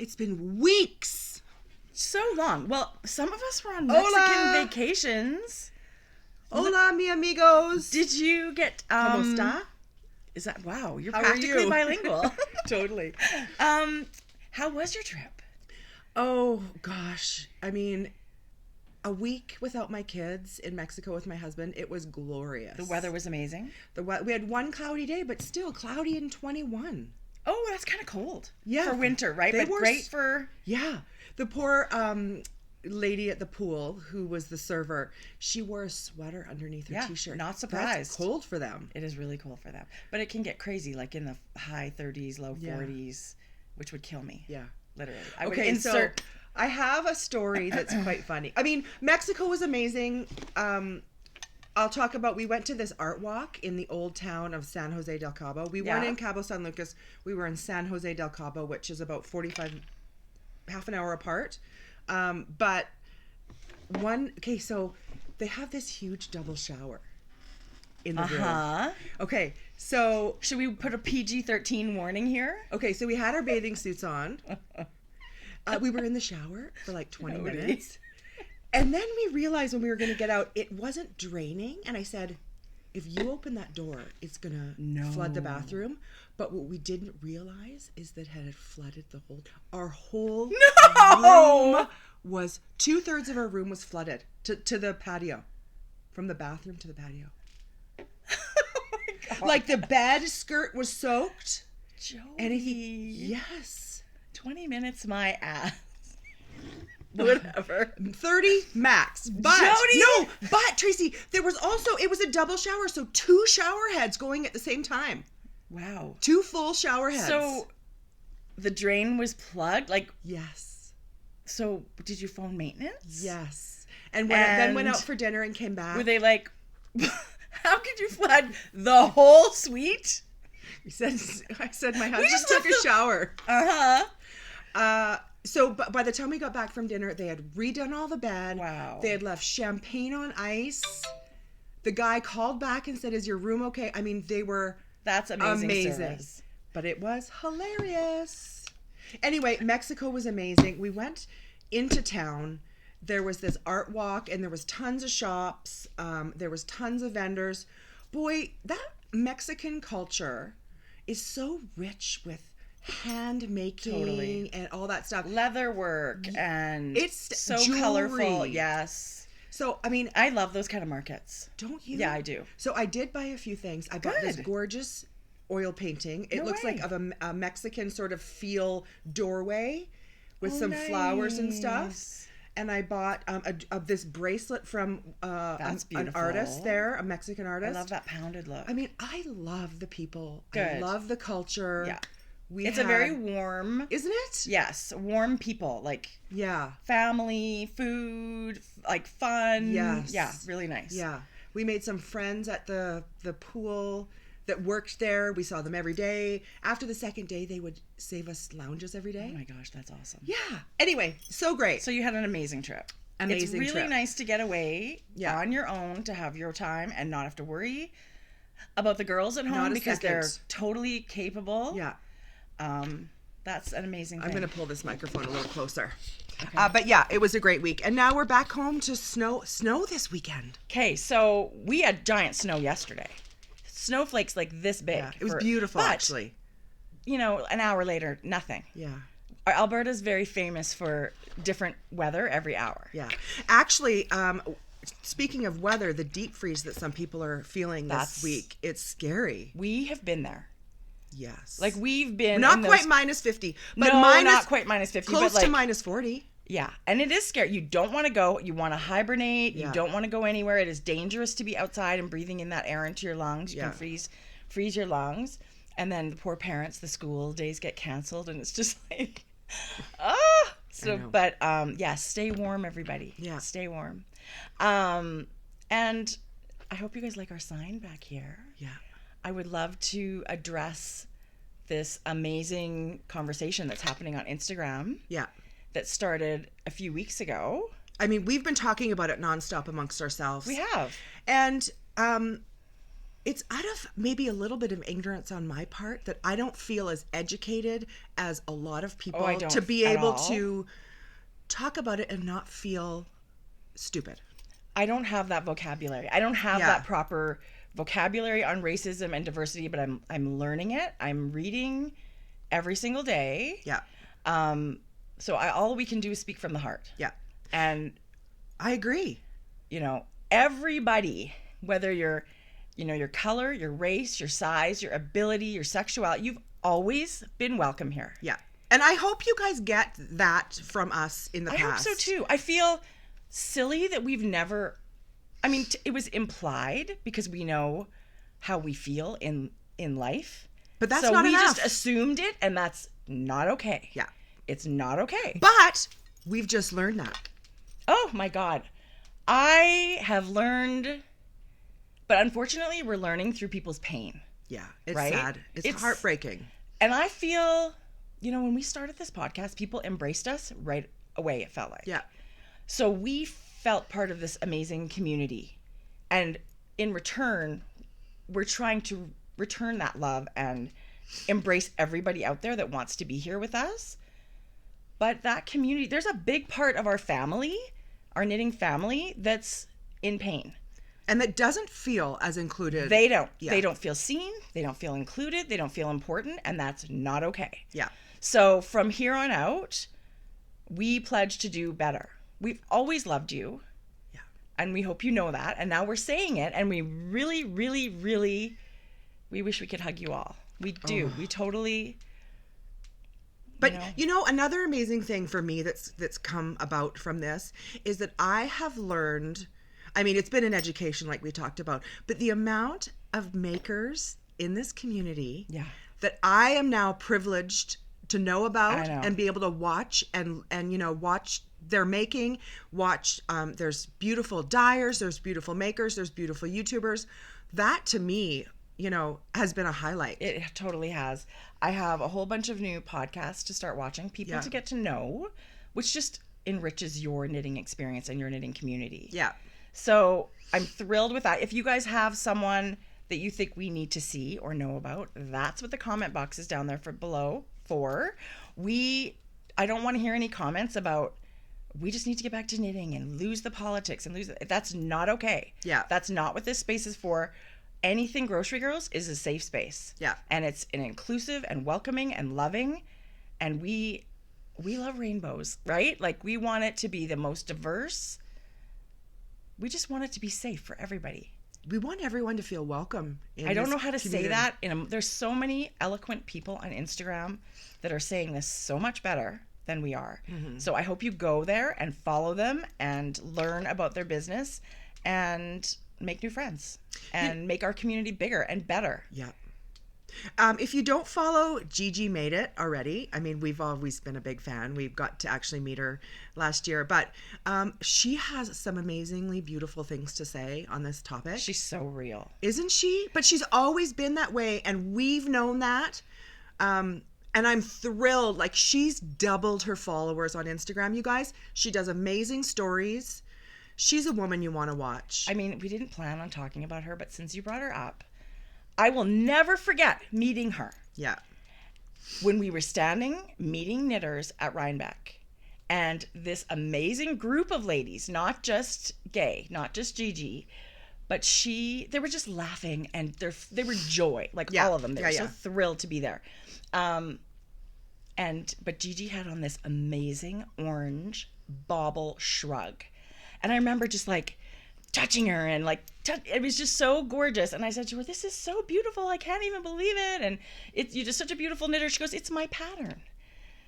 It's been weeks. So long. Well, some of us were on Mexican vacations. Hola, mi amigos. Did you get ¿Cómo está? Is that wow? You're How are practically you? bilingual. Totally. How was your trip? Oh gosh, I mean, a week without my kids in Mexico with my husband, it was glorious. The weather was amazing. We had one cloudy day, but still cloudy in 21. Oh, that's kind of cold. Yeah, for winter, right? But great for the poor lady at the pool who was the server. She wore a sweater underneath her t-shirt. Not surprised. That's cold for them. It is really cold for them, but it can get crazy, like in the high 30s, low 40s, which would kill me. Yeah. Literally. So I have a story that's quite funny. I mean, Mexico was amazing. I'll talk about, we went to this art walk in the old town of San Jose del Cabo. We weren't in Cabo San Lucas. We were in San Jose del Cabo, which is about half an hour apart. But so they have this huge double shower in the room. Okay, so should we put a PG-13 warning here? Okay, so we had our bathing suits on. We were in the shower for like 20 minutes. And then we realized when we were going to get out, it wasn't draining. And I said, if you open that door, it's going to flood the bathroom. But what we didn't realize is that it had flooded our whole room was 2/3 of our room was flooded to the patio, from the bathroom to the patio. Like the bed skirt was soaked. Jodi. Yes. 20 minutes my ass. Whatever. 30 max. But Jodi! But Tracy, it was a double shower, so 2 shower heads going at the same time. Wow. 2 full shower heads. So the drain was plugged? Yes. So did you phone maintenance? Yes. And then went out for dinner and came back. Were they like, how could you flood the whole suite? I said my husband just took a shower. So by the time we got back from dinner, they had redone all the bed. Wow. They had left champagne on ice. The guy called back and said, "Is your room okay?" I mean, they were That's amazing. Service. But it was hilarious. Anyway, Mexico was amazing. We went into town. There was this art walk, and there was tons of shops. There was tons of vendors. Boy, that Mexican culture is so rich with hand making and all that stuff. Leather work, and it's so jewelry. Colorful. Yes. So, I mean, I love those kind of markets. Don't you? Yeah, I do. So I did buy a few things. I bought this gorgeous oil painting. It looks like of a Mexican sort of feel doorway with some flowers and stuff. And I bought this bracelet from an artist there, a Mexican artist. I love that pounded look. I mean, I love the people. Good. I love the culture. Yeah. It's a very warm, isn't it? Yes, warm people, like family, food, like fun. Yes. Yeah, really nice. Yeah. We made some friends at the pool that worked there. We saw them every day. After the second day, they would save us lounges every day. Oh my gosh, that's awesome. Yeah. Anyway, so great. So you had an amazing trip. Amazing It's really nice to get away on your own, to have your time and not have to worry about the girls at home because they're totally capable. Yeah. That's an amazing thing. I'm going to pull this microphone a little closer. Okay. But yeah, it was a great week. And now we're back home to snow this weekend. Okay, so we had giant snow yesterday. Snowflakes like this big. Yeah, it was beautiful, actually. You know, an hour later, nothing. Yeah. Alberta's very famous for different weather every hour. Yeah. Actually, speaking of weather, the deep freeze that some people are feeling this week, it's scary. We have been there. Yes. Like we've been not quite minus 50, but not quite minus 50, close but like to minus 40. Yeah, and it is scary. You don't want to go. You want to hibernate. Yeah. You don't want to go anywhere. It is dangerous to be outside and breathing in that air into your lungs. You can freeze your lungs. And then the poor parents, the school days get canceled, and it's just like, So, but stay warm, everybody. Yeah, stay warm. And I hope you guys like our sign back here. Yeah. I would love to address this amazing conversation that's happening on Instagram. Yeah. That started a few weeks ago. I mean, we've been talking about it nonstop amongst ourselves. We have. And it's out of maybe a little bit of ignorance on my part that I don't feel as educated as a lot of people I don't to be at able all. to talk about it and not feel stupid. I don't have that vocabulary. I don't have that proper vocabulary on racism and diversity, but I'm learning it. I'm reading every single day. Yeah. So all we can do is speak from the heart. Yeah. And I agree. you know, everybody, whether you're, you know, your color, your race, your size, your ability, your sexuality, you've always been welcome here. Yeah. And I hope you guys get that from us in the past. I hope so too. I feel silly that we've never, I mean, it was implied because we know how we feel in life. But that's not enough. So we just assumed it, and that's not okay. Yeah. It's not okay. But we've just learned that. Oh my God. I have learned, but unfortunately we're learning through people's pain. Yeah. It's right? sad. It's heartbreaking. And I feel, you know, when we started this podcast, people embraced us right away, it felt like. Yeah. So we felt part of this amazing community. And in return, we're trying to return that love and embrace everybody out there that wants to be here with us. But that community, there's a big part of our family, our knitting family, that's in pain. And that doesn't feel as included. They don't. Yeah. They don't feel seen. They don't feel included. They don't feel important. And that's not okay. Yeah. So from here on out, we pledge to do better. We've always loved you. Yeah. And we hope you know that. And now we're saying it. And we really, really, really, we wish we could hug you all. We do. We totally. But you know, another amazing thing for me that's come about from this is that I have learned, I mean, it's been an education like we talked about, but the amount of makers in this community that I am now privileged to know about and be able to watch and you know, watch their making, watch, there's beautiful dyers, there's beautiful makers, there's beautiful YouTubers. That to me, you know, has been a highlight. It totally has. I have a whole bunch of new podcasts to start watching, people to get to know, which just enriches your knitting experience and your knitting community. Yeah. So I'm thrilled with that. If you guys have someone that you think we need to see or know about, that's what the comment box is down there below for. I don't want to hear any comments about we just need to get back to knitting and lose the politics and that's not okay. Yeah. That's not what this space is for. Anything Grocery Girls is a safe space. Yeah. And it's an inclusive and welcoming and loving. And we love rainbows, right? Like we want it to be the most diverse. We just want it to be safe for everybody. We want everyone to feel welcome. I don't know how to say that. There's so many eloquent people on Instagram that are saying this so much better than we are. Mm-hmm. So I hope you go there and follow them and learn about their business and make new friends and make our community bigger and better. Yeah. If you don't follow Gigi Made It already, I mean, we've always been a big fan. We've got to actually meet her last year, but she has some amazingly beautiful things to say on this topic. She's so real. Isn't she? But she's always been that way, and we've known that. And I'm thrilled. Like, she's doubled her followers on Instagram, you guys. She does amazing stories. She's a woman you want to watch. I mean, we didn't plan on talking about her, but since you brought her up, I will never forget meeting her. Yeah. When we were meeting knitters at Rhinebeck. And this amazing group of ladies, not just Gay, not just Gigi, but they were just laughing and they were joy. Like all of them. They were so thrilled to be there. But Gigi had on this amazing orange bauble shrug. And I remember just like touching her and like, it was just so gorgeous. And I said to her, this is so beautiful. I can't even believe it. And you're just such a beautiful knitter. She goes, it's my pattern.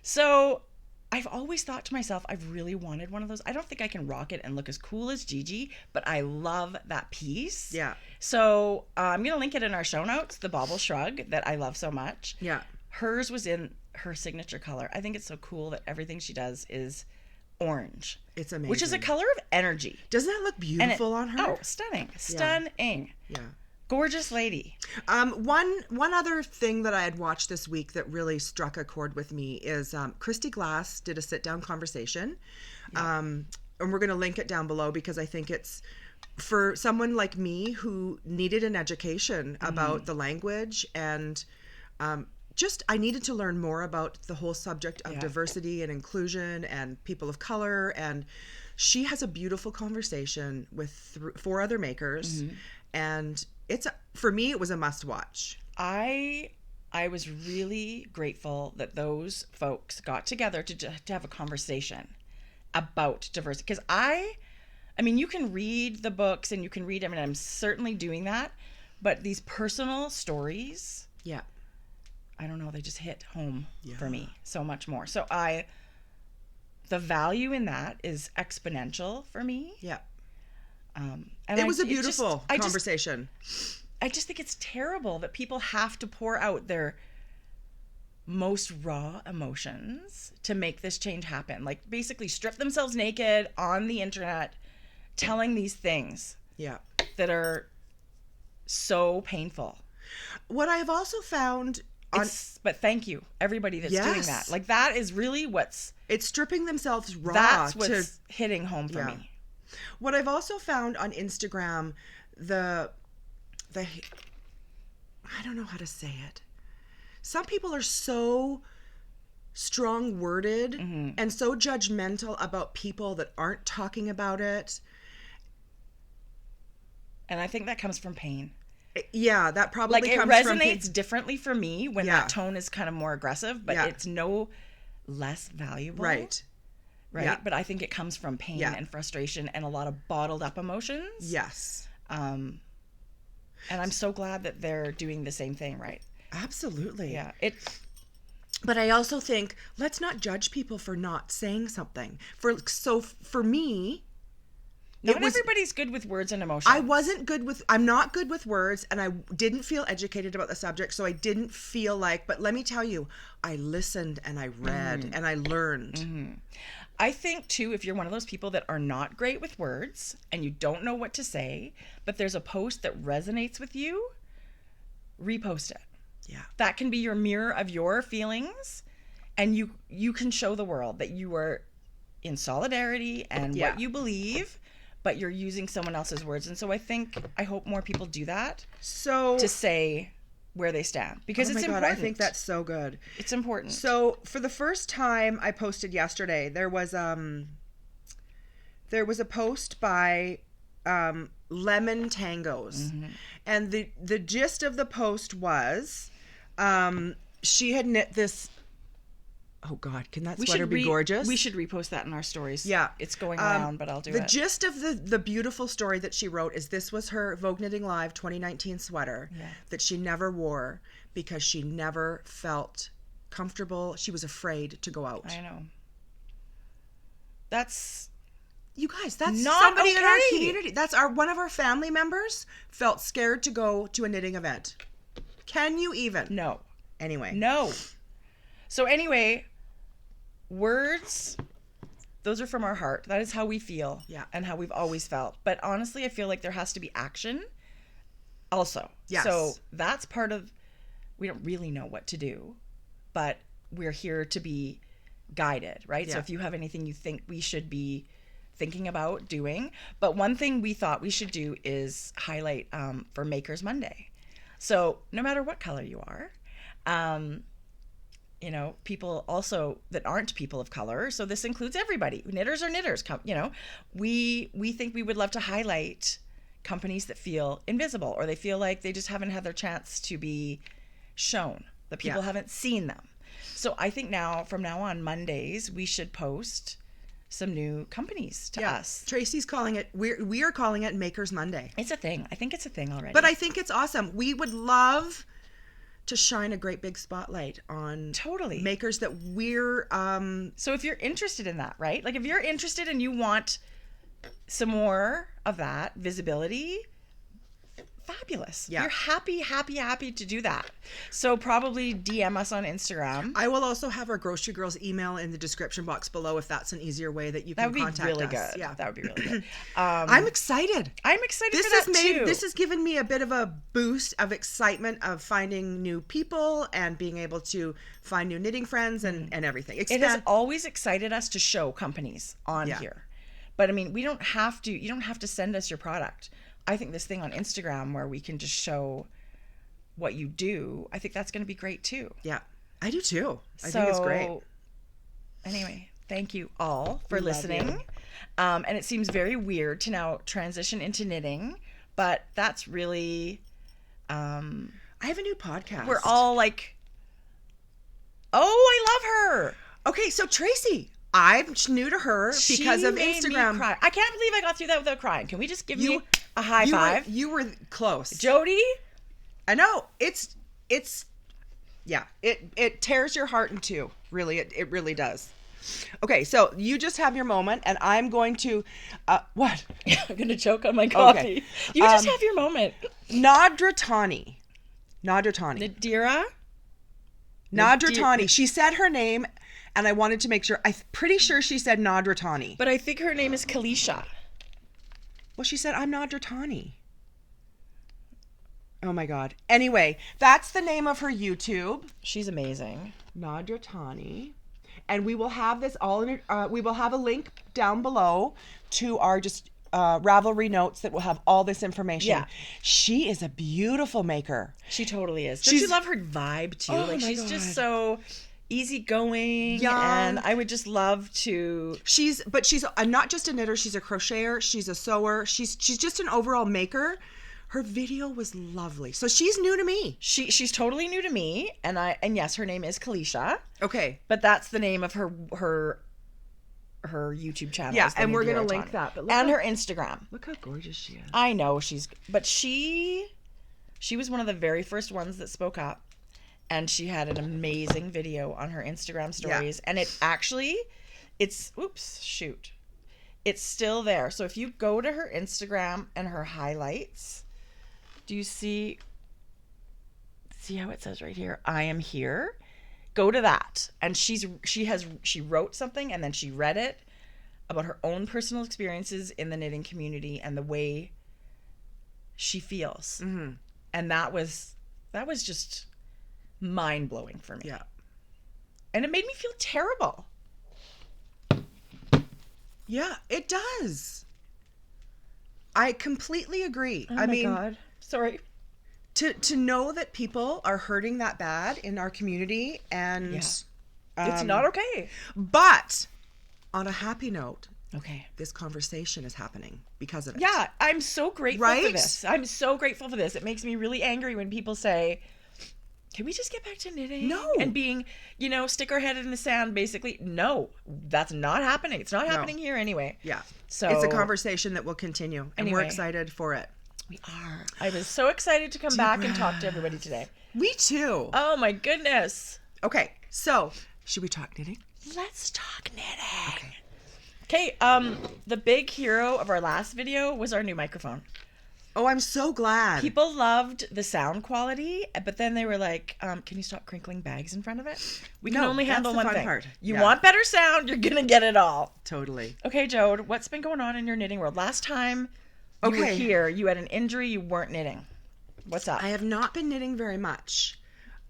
So I've always thought to myself, I've really wanted one of those. I don't think I can rock it and look as cool as Gigi, but I love that piece. Yeah. So I'm going to link it in our show notes, the bauble shrug that I love so much. Yeah. Hers was in her signature color. I think it's so cool that everything she does is orange. It's amazing. Which is a color of energy. Doesn't that look beautiful on her? Oh, stunning. Stunning. Yeah. Gorgeous lady. One other thing that I had watched this week that really struck a chord with me is Kristy Glass did a sit-down conversation. And we're going to link it down below because I think it's for someone like me who needed an education about the language and I needed to learn more about the whole subject of diversity and inclusion and people of color. And she has a beautiful conversation with 4 other makers. And for me, it was a must watch. I was really grateful that those folks got together to have a conversation about diversity. Because I mean, you can read the books and you can read them, and I'm certainly doing that. But these personal stories, I don't know, they just hit home for me so much more. So the value in that is exponential for me. Yeah. And it was a beautiful conversation. I just think it's terrible that people have to pour out their most raw emotions to make this change happen. Like, basically strip themselves naked on the internet, telling these things that are so painful. What I've also found but thank you everybody that's doing that. Like, that is really it's stripping themselves raw. That's what's hitting home for me. What I've also found on Instagram, the I don't know how to say it. Some people are so strong-worded and so judgmental about people that aren't talking about it. And I think that comes from pain. Yeah, that probably comes from pain. It resonates differently for me when that tone is kind of more aggressive, but it's no less valuable. Right. Yeah. But I think it comes from pain and frustration and a lot of bottled up emotions. Yes. And I'm so glad that they're doing the same thing, right? Absolutely. Yeah. But I also think, let's not judge people for not saying something. For me, not everybody's good with words and emotions. I'm not good with words, and I didn't feel educated about the subject, so I didn't feel like, but let me tell you, I listened and I read and I learned. I think too, if you're one of those people that are not great with words and you don't know what to say, but there's a post that resonates with you, repost it. Yeah. That can be your mirror of your feelings, and you can show the world that you are in solidarity and what you believe, but you're using someone else's words. And so I hope more people do that. So to say where they stand, because it's important. I think that's so good. It's important. So for the first time, I posted yesterday, there was a post by Lemon Tangos. And the gist of the post was she had knit this. Oh God, can that sweater be gorgeous? We should repost that in our stories. Yeah. It's going around, but I'll do it. The gist of the beautiful story that she wrote is this was her Vogue Knitting Live 2019 sweater that she never wore because she never felt comfortable. She was afraid to go out. I know. That's... You guys, that's not somebody okay. in our community. That's one of our family members felt scared to go to a knitting event. Can you even? No. Anyway. No. So anyway... Words, those are from our heart. That is how we feel and how we've always felt. But honestly, I feel like there has to be action also. Yes. So that's part of, we don't really know what to do, but we're here to be guided, right? Yeah. So if you have anything you think we should be thinking about doing. But one thing we thought we should do is highlight for Makers Monday. So no matter what color you are, you know, people also that aren't people of color. So this includes everybody. Knitters are knitters. You know, we think we would love to highlight companies that feel invisible, or they feel like they just haven't had their chance to be shown, that people haven't seen them. So I think from now on, Mondays, we should post some new companies to us. Tracie's calling it, we are calling it Makers Monday. It's a thing. I think it's a thing already. But I think it's awesome. We would love to shine a great big spotlight on makers that we're so if you're interested in that, right? Like if you're interested and you want some more of that visibility, fabulous. You're happy to do that. So probably DM us on Instagram. I will also have our Grocery Girls email in the description box below if that's an easier way that you can contact us. That would be really good. Yeah. That would be really good. I'm excited. I'm excited for that too. This has given me a bit of a boost of excitement of finding new people and being able to find new knitting friends and everything. It has always excited us to show companies on here. But I mean, you don't have to send us your product. I think this thing on Instagram where we can just show what you do, I think that's going to be great too. Yeah, I do too. I think it's great. Anyway, thank you all for listening. And it seems very weird to now transition into knitting, but that's really... I have a new podcast. We're all like, oh, I love her. Okay, so Tracie, I'm new to her because of Instagram. Me cry. I can't believe I got through that without crying. Can we just give me a high five? You were close. Jodi? I know. It's yeah, it tears your heart in two. Really, it really does. Okay, so you just have your moment, and I'm going to, what? I'm going to choke on my coffee. Okay. You just have your moment. Nadratani. Nadira? Nadratani. She said her name, and I wanted to make sure. I'm pretty sure she said Nadratani. But I think her name is Kalisha. Well, she said, I'm Nadratani. Oh my God. Anyway, that's the name of her YouTube. She's amazing. Nadratani. And we will have this all in we will have a link down below to our Ravelry notes that will have all this information. Yeah. She is a beautiful maker. She totally is. Don't you love her vibe too? Oh, she's just so easygoing, young, and I would just love to. She's not just a knitter. She's a crocheter. She's a sewer. She's just an overall maker. Her video was lovely. So she's new to me. She's totally new to me, and yes, her name is Kalisha. Okay, but that's the name of her YouTube channel. Yeah, and we're gonna link that. But and her Instagram. Look how gorgeous she is. I know she was one of the very first ones that spoke up, and she had an amazing video on her Instagram stories, and it's still there. So if you go to her Instagram and her highlights. Do you see how it says right here, I am here? Go to that. And she wrote something and then she read it about her own personal experiences in the knitting community and the way she feels. Mm-hmm. And that was just mind-blowing for me. Yeah. And it made me feel terrible. Yeah, it does. I completely agree. Oh my God. Sorry. To know that people are hurting that bad in our community, and it's not okay. But on a happy note, okay, this conversation is happening because of it. Yeah, I'm so grateful for this. I'm so grateful for this. It makes me really angry when people say, can we just get back to knitting? No. And being, stick our head in the sand, basically. No, that's not happening. It's not happening here anyway. Yeah. So it's a conversation that will continue, and we're excited for it. We are. I was so excited to come back and talk to everybody today. Me too. Oh my goodness. Okay, so should we talk knitting? Let's talk knitting. Okay. The big hero of our last video was our new microphone. Oh, I'm so glad. People loved the sound quality, but then they were like, can you stop crinkling bags in front of it? We can only handle one thing. Part. You want better sound, you're going to get it all. Totally. Okay, Jode, what's been going on in your knitting world? Last time you were here, you had an injury, you weren't knitting. What's up? I have not been knitting very much.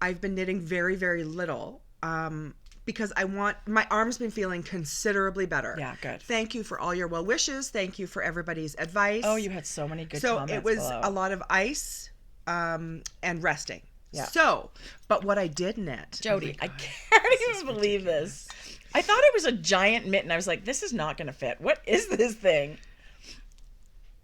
I've been knitting very, very little. Because my arm's been feeling considerably better. Yeah, good. Thank you for all your well wishes. Thank you for everybody's advice. Oh, you had so many good comments. So it was below. A lot of ice and resting. Yeah. So, but what I did knit. Jodi, I can't even believe this. I thought it was a giant mitten. I was like, this is not going to fit. What is this thing?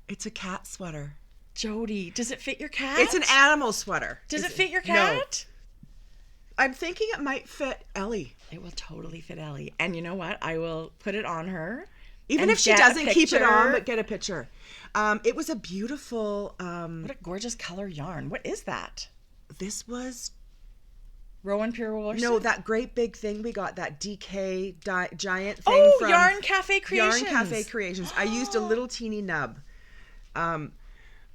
It's a cat sweater. Jodi, does it fit your cat? It's an animal sweater. Does it fit your cat? No. I'm thinking it might fit Ellie. It will totally fit Ellie. And you know what? I will put it on her. Even if she doesn't keep it on, but get a picture. It was a beautiful... what a gorgeous color yarn. What is that? This was... Rowan Pure Wool? No, that great big thing we got, that DK giant thing from... Yarn Cafe Creations. Yarn Cafe Creations. I used a little teeny nub.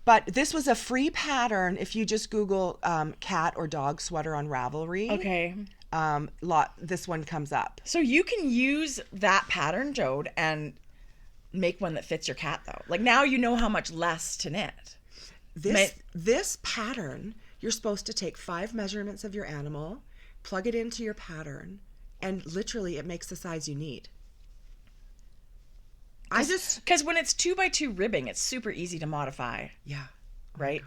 But this was a free pattern if you just Google cat or dog sweater on Ravelry. Okay. This one comes up. So you can use that pattern, Jode, and make one that fits your cat, though. Like, now you know how much less to knit. This pattern, you're supposed to take 5 measurements of your animal, plug it into your pattern, and literally it makes the size you need. Because when it's 2x2 ribbing, it's super easy to modify. Yeah. Right?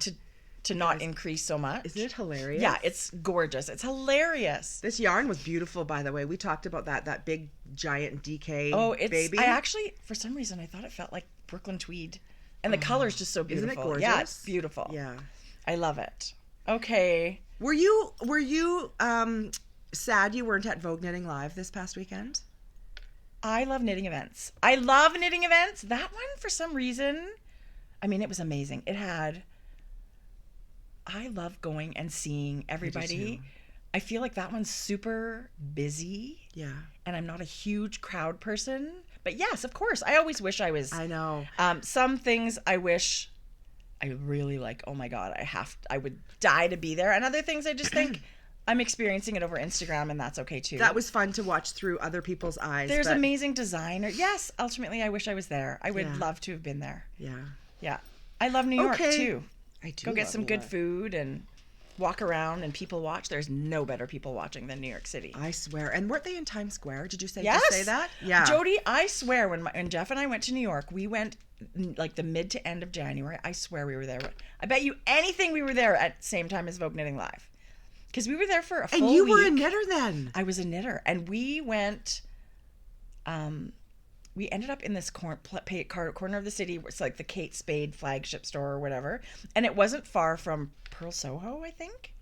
To not increase so much. Isn't it hilarious? Yeah, it's gorgeous. It's hilarious. This yarn was beautiful, by the way. We talked about that big giant DK baby. I actually, for some reason, I thought it felt like Brooklyn tweed. And the color's just so beautiful. Isn't it gorgeous? Yeah, it's beautiful. Yeah. I love it. Okay. Were you sad you weren't at Vogue Knitting Live this past weekend? I love knitting events. I love knitting events. That one, for some reason, I mean, it was amazing. I love going and seeing everybody. I feel like that one's super busy. Yeah. And I'm not a huge crowd person. But yes, of course. I always wish I was. I know. Some things I wish I really like, oh my God, I would die to be there. And other things I just think I'm experiencing it over Instagram, and that's okay too. That was fun to watch through other people's eyes. There's amazing designer. Yes, ultimately I wish I was there. I would love to have been there. Yeah. Yeah. I love New York too. I do. Go get some good food and walk around and people watch. There's no better people watching than New York City. I swear. And weren't they in Times Square? Did you say that? Yeah. Jodi, I swear when Jeff and I went to New York, we went like the mid to end of January. I swear we were there. I bet you anything we were there at the same time as Vogue Knitting Live. Because we were there for a full week. And you were a knitter then. I was a knitter. And we went... we ended up in this corner of the city where it's like the Kate Spade flagship store or whatever. And it wasn't far from Pearl Soho, I think.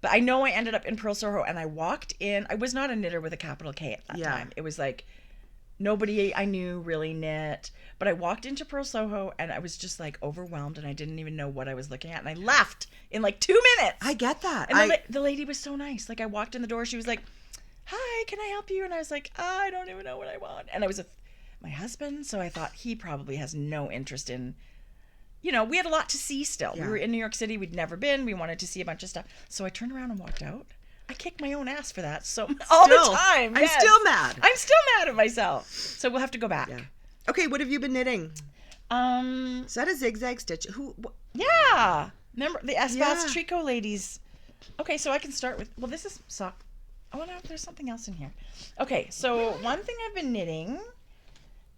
But I know I ended up in Pearl Soho and I walked in. I was not a knitter with a capital K at that time. It was like nobody I knew really knit. But I walked into Pearl Soho and I was just like overwhelmed and I didn't even know what I was looking at. And I left in like 2 minutes. I get that. And the lady was so nice. Like I walked in the door. She was like, "Hi, can I help you?" And I was like, "I don't even know what I want." And I was my husband, so I thought he probably has no interest in, we had a lot to see still. We were in New York City. We'd never been. We wanted to see a bunch of stuff. So I turned around and walked out. I kicked my own ass for that all the time. I'm still mad. I'm still mad at myself. So we'll have to go back. Yeah. Okay, what have you been knitting? Is that a zigzag stitch? Yeah. Remember the Espats Tricot ladies. Okay, so I can start with, this is sock. Oh, no, there's something else in here. Okay, so one thing I've been knitting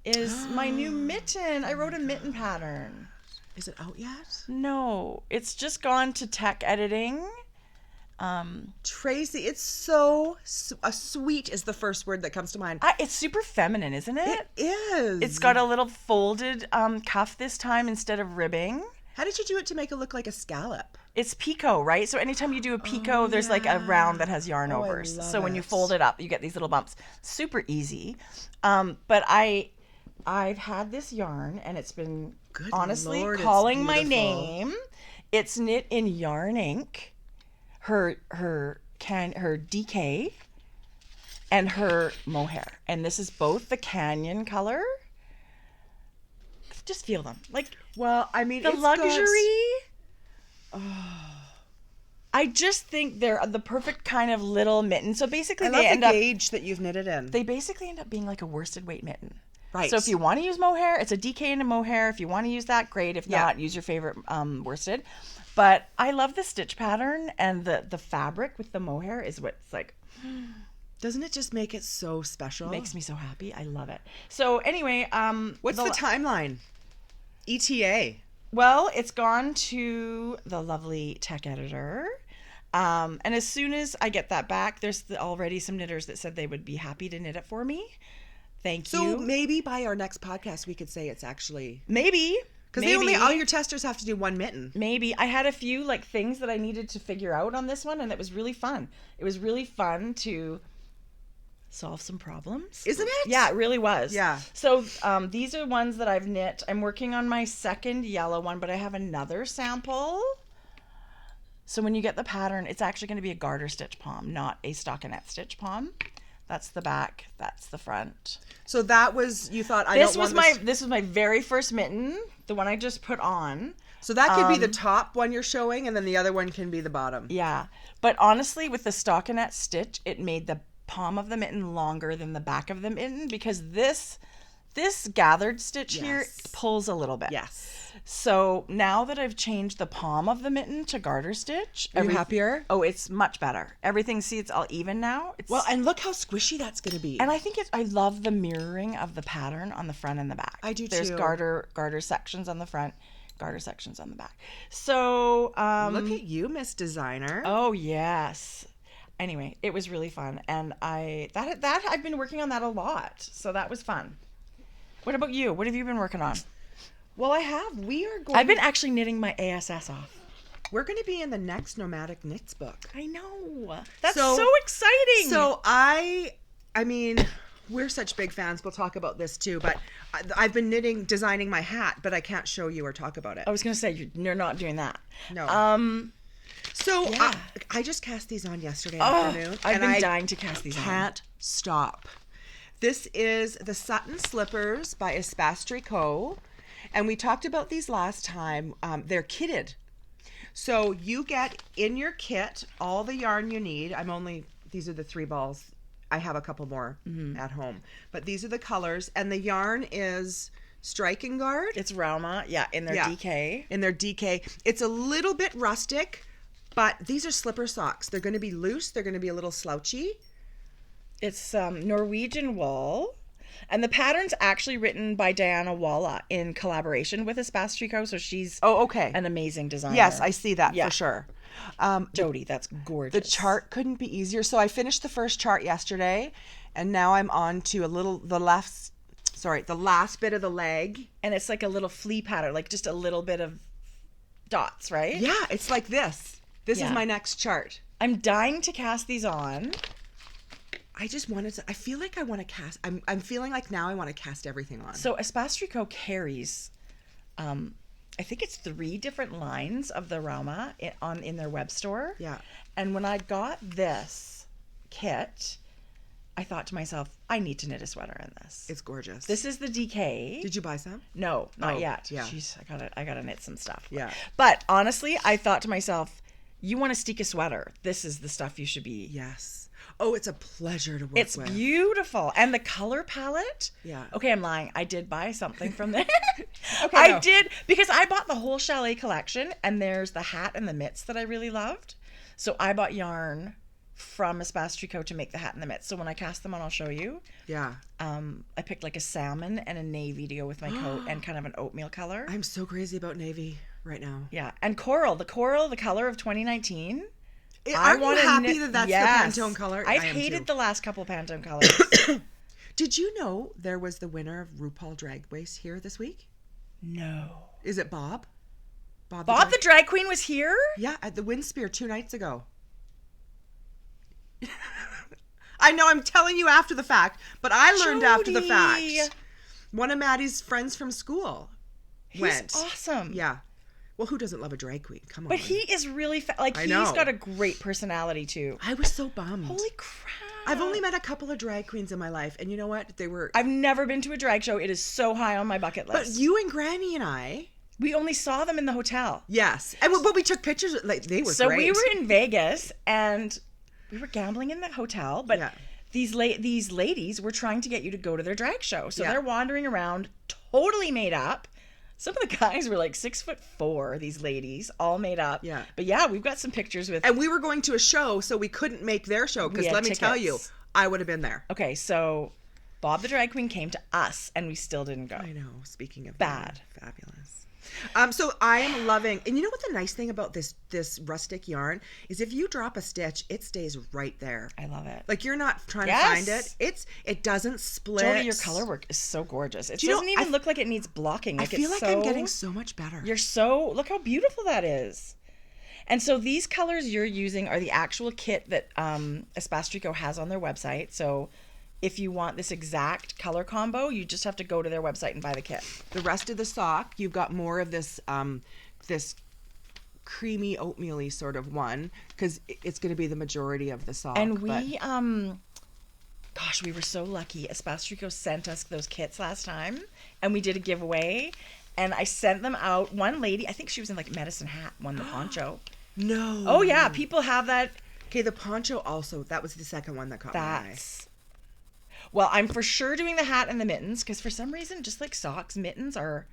is my new mitten. I wrote a mitten pattern. Is it out yet? No, it's just gone to tech editing. Tracie, it's so sweet is the first word that comes to mind. It's super feminine, isn't it? It is. It's got a little folded cuff this time instead of ribbing. How did you do it to make it look like a scallop? It's picot, right? So anytime you do a picot, there's like a round that has yarn over. So when you fold it up, you get these little bumps. Super easy. But I've had this yarn and it's been honestly calling my name. It's knit in yarn ink, her DK, and her mohair. And this is both the Canyon color. Just feel them. The luxury. I just think they're the perfect kind of little mitten. So basically, I love the gauge that you've knitted in. They basically end up being like a worsted weight mitten. Right. So if you want to use mohair, it's a DK and a mohair. If you want to use that, great. If not, use your favorite worsted. But I love the stitch pattern and the fabric with the mohair is what's like. Doesn't it just make it so special? Makes me so happy. I love it. So anyway, what's the timeline? ETA. Well, it's gone to the lovely tech editor. And as soon as I get that back, there's already some knitters that said they would be happy to knit it for me. Thank you. So maybe by our next podcast, we could say it's actually... Maybe. Because all your testers have to do one mitten. Maybe. I had a few things that I needed to figure out on this one, and it was really fun. It was really fun to solve some problems. Isn't it? Yeah, it really was. Yeah. So these are ones that I've knit. I'm working on my second yellow one, but I have another sample. So when you get the pattern, it's actually going to be a garter stitch palm, not a stockinette stitch palm. That's the back. That's the front. So that was, you thought, this was my very first mitten, the one I just put on. So that could be the top one you're showing, and then the other one can be the bottom. Yeah. But honestly, with the stockinette stitch, it made the palm of the mitten longer than the back of the mitten because this This gathered stitch here Yes. pulls a little bit. Yes. So now that I've changed the palm of the mitten to garter stitch. Are you happier? Oh, it's much better. Everything, see, it's all even now. Well, and look how squishy that's going to be. And I think I love the mirroring of the pattern on the front and the back. I do There's too. garter sections on the front, garter sections on the back. So Look at you, Miss Designer. oh yes. Anyway, it was really fun, and that I've been working on that a lot. So that was fun. What about you? What have you been working on? Well, I have. I've been actually knitting my ASS off. We're going to be in the next Nomadic Knits book. I know. That's So- so exciting. So I mean, we're such big fans. We'll talk about this too. But I've been designing my hat, but I can't show you or talk about it. I was going to say you're not doing that. No. So yeah. I just cast these on yesterday Oh, afternoon. I've and been I dying to cast these on. can't stop. This is the Sutton Slippers by Espastry Co. And we talked about these last time. They're kitted. So you get in your kit all the yarn you need. These are the 3 balls. I have a couple more at home. But these are the colors. And the yarn is Strike and Guard. It's Rauma, in their DK. In their DK. It's a little bit rustic, but these are slipper socks. They're going to be loose. They're going to be a little slouchy. It's Norwegian wool. And the pattern's actually written by Diana Walla in collaboration with Espastry Co. So she's okay. an amazing designer. Yes, I see that Yeah. for sure. Jodi, that's gorgeous. The chart couldn't be easier. So I finished the first chart yesterday, and now I'm on to the last bit of the leg. And it's like a little flea pattern, like just a little bit of dots, right? Yeah, it's like this. This is Yeah. my next chart. I'm dying to cast these on. I just wanted to, I feel like I want to cast, I'm feeling like now I want to cast everything on. So Espastry Co. carries, I think it's 3 different lines of the Rauma in their web store. Yeah. And when I got this kit, I thought to myself, I need to knit a sweater in this. It's gorgeous. This is the DK. Did you buy some? No, not yet. yeah. Jeez, I gotta knit some stuff. Yeah. But honestly, I thought to myself, you want to steek a sweater. This is the stuff you should be. Yes. Oh, it's a pleasure to work It's with. beautiful. And the color palette. Yeah. Okay, I'm lying. I did buy something from there. Okay, I no. did, because I bought the whole Chalet collection, and there's the hat and the mitts that I really loved. So I bought yarn from Espastry Co. to make the hat and the mitts. So when I cast them on, I'll show you. Yeah. I picked like a salmon and a navy to go with my coat, and kind of an oatmeal color. I'm so crazy about navy right now. Yeah. And coral, the color of 2019. Aren't you wanna happy knit- that that's Yes. the Pantone color? I've I am hated too. the last couple Pantone colors. Did you know there was the winner of RuPaul Drag Race here this week? No. Is it Bob? Bob the drag queen was here? Yeah, at the Windspear 2 nights ago. I know I'm telling you after the fact, but I learned after the Jodi. fact. One of Maddie's friends from school went. He's awesome. Yeah. Well, who doesn't love a drag queen? Come on. But he is really like, I he's know. got a great personality too. I was so bummed. Holy crap. I've only met a couple of drag queens in my life, and you know what? They were. I've never been to a drag show. It is so high on my bucket list. But you and Granny and I. We only saw them in the hotel. Yes, but we took pictures. Like they were. So great. we were in Vegas and we were gambling in the hotel, but Yeah. these ladies were trying to get you to go to their drag show. So Yeah. they're wandering around totally made up. Some of the guys were like 6'4", these ladies, all made up. Yeah. But yeah, we've got some pictures with. And we were going to a show, so we couldn't make their show because We had let me tell you, tickets. I would have been there. Okay, so Bob the drag queen came to us and we still didn't go. I know. Speaking of Bad. fabulous. So I am loving, and you know what the nice thing about this rustic yarn is, if you drop a stitch, it stays right there. I love it. Like you're not trying Yes. to find it. It doesn't split. Jodi, your color work is so gorgeous. It Do you know, doesn't even look like it needs blocking. I Like feel it's like I'm getting so much better. Look how beautiful that is. And so these colors you're using are the actual kit that Espastry Co. has on their website. So if you want this exact color combo, you just have to go to their website and buy the kit. The rest of the sock, you've got more of this this creamy oatmeal-y sort of one, because it's going to be the majority of the sock. And but- we, gosh, we were so lucky. Espastry Co. sent us those kits last time, and we did a giveaway. And I sent them out. One lady, I think she was in like medicine hat, won the poncho. No. Oh yeah, people have that. Okay, the poncho also. That was the second one that caught my eye. That's. Well, I'm for sure doing the hat and the mittens because for some reason, just like socks, mittens are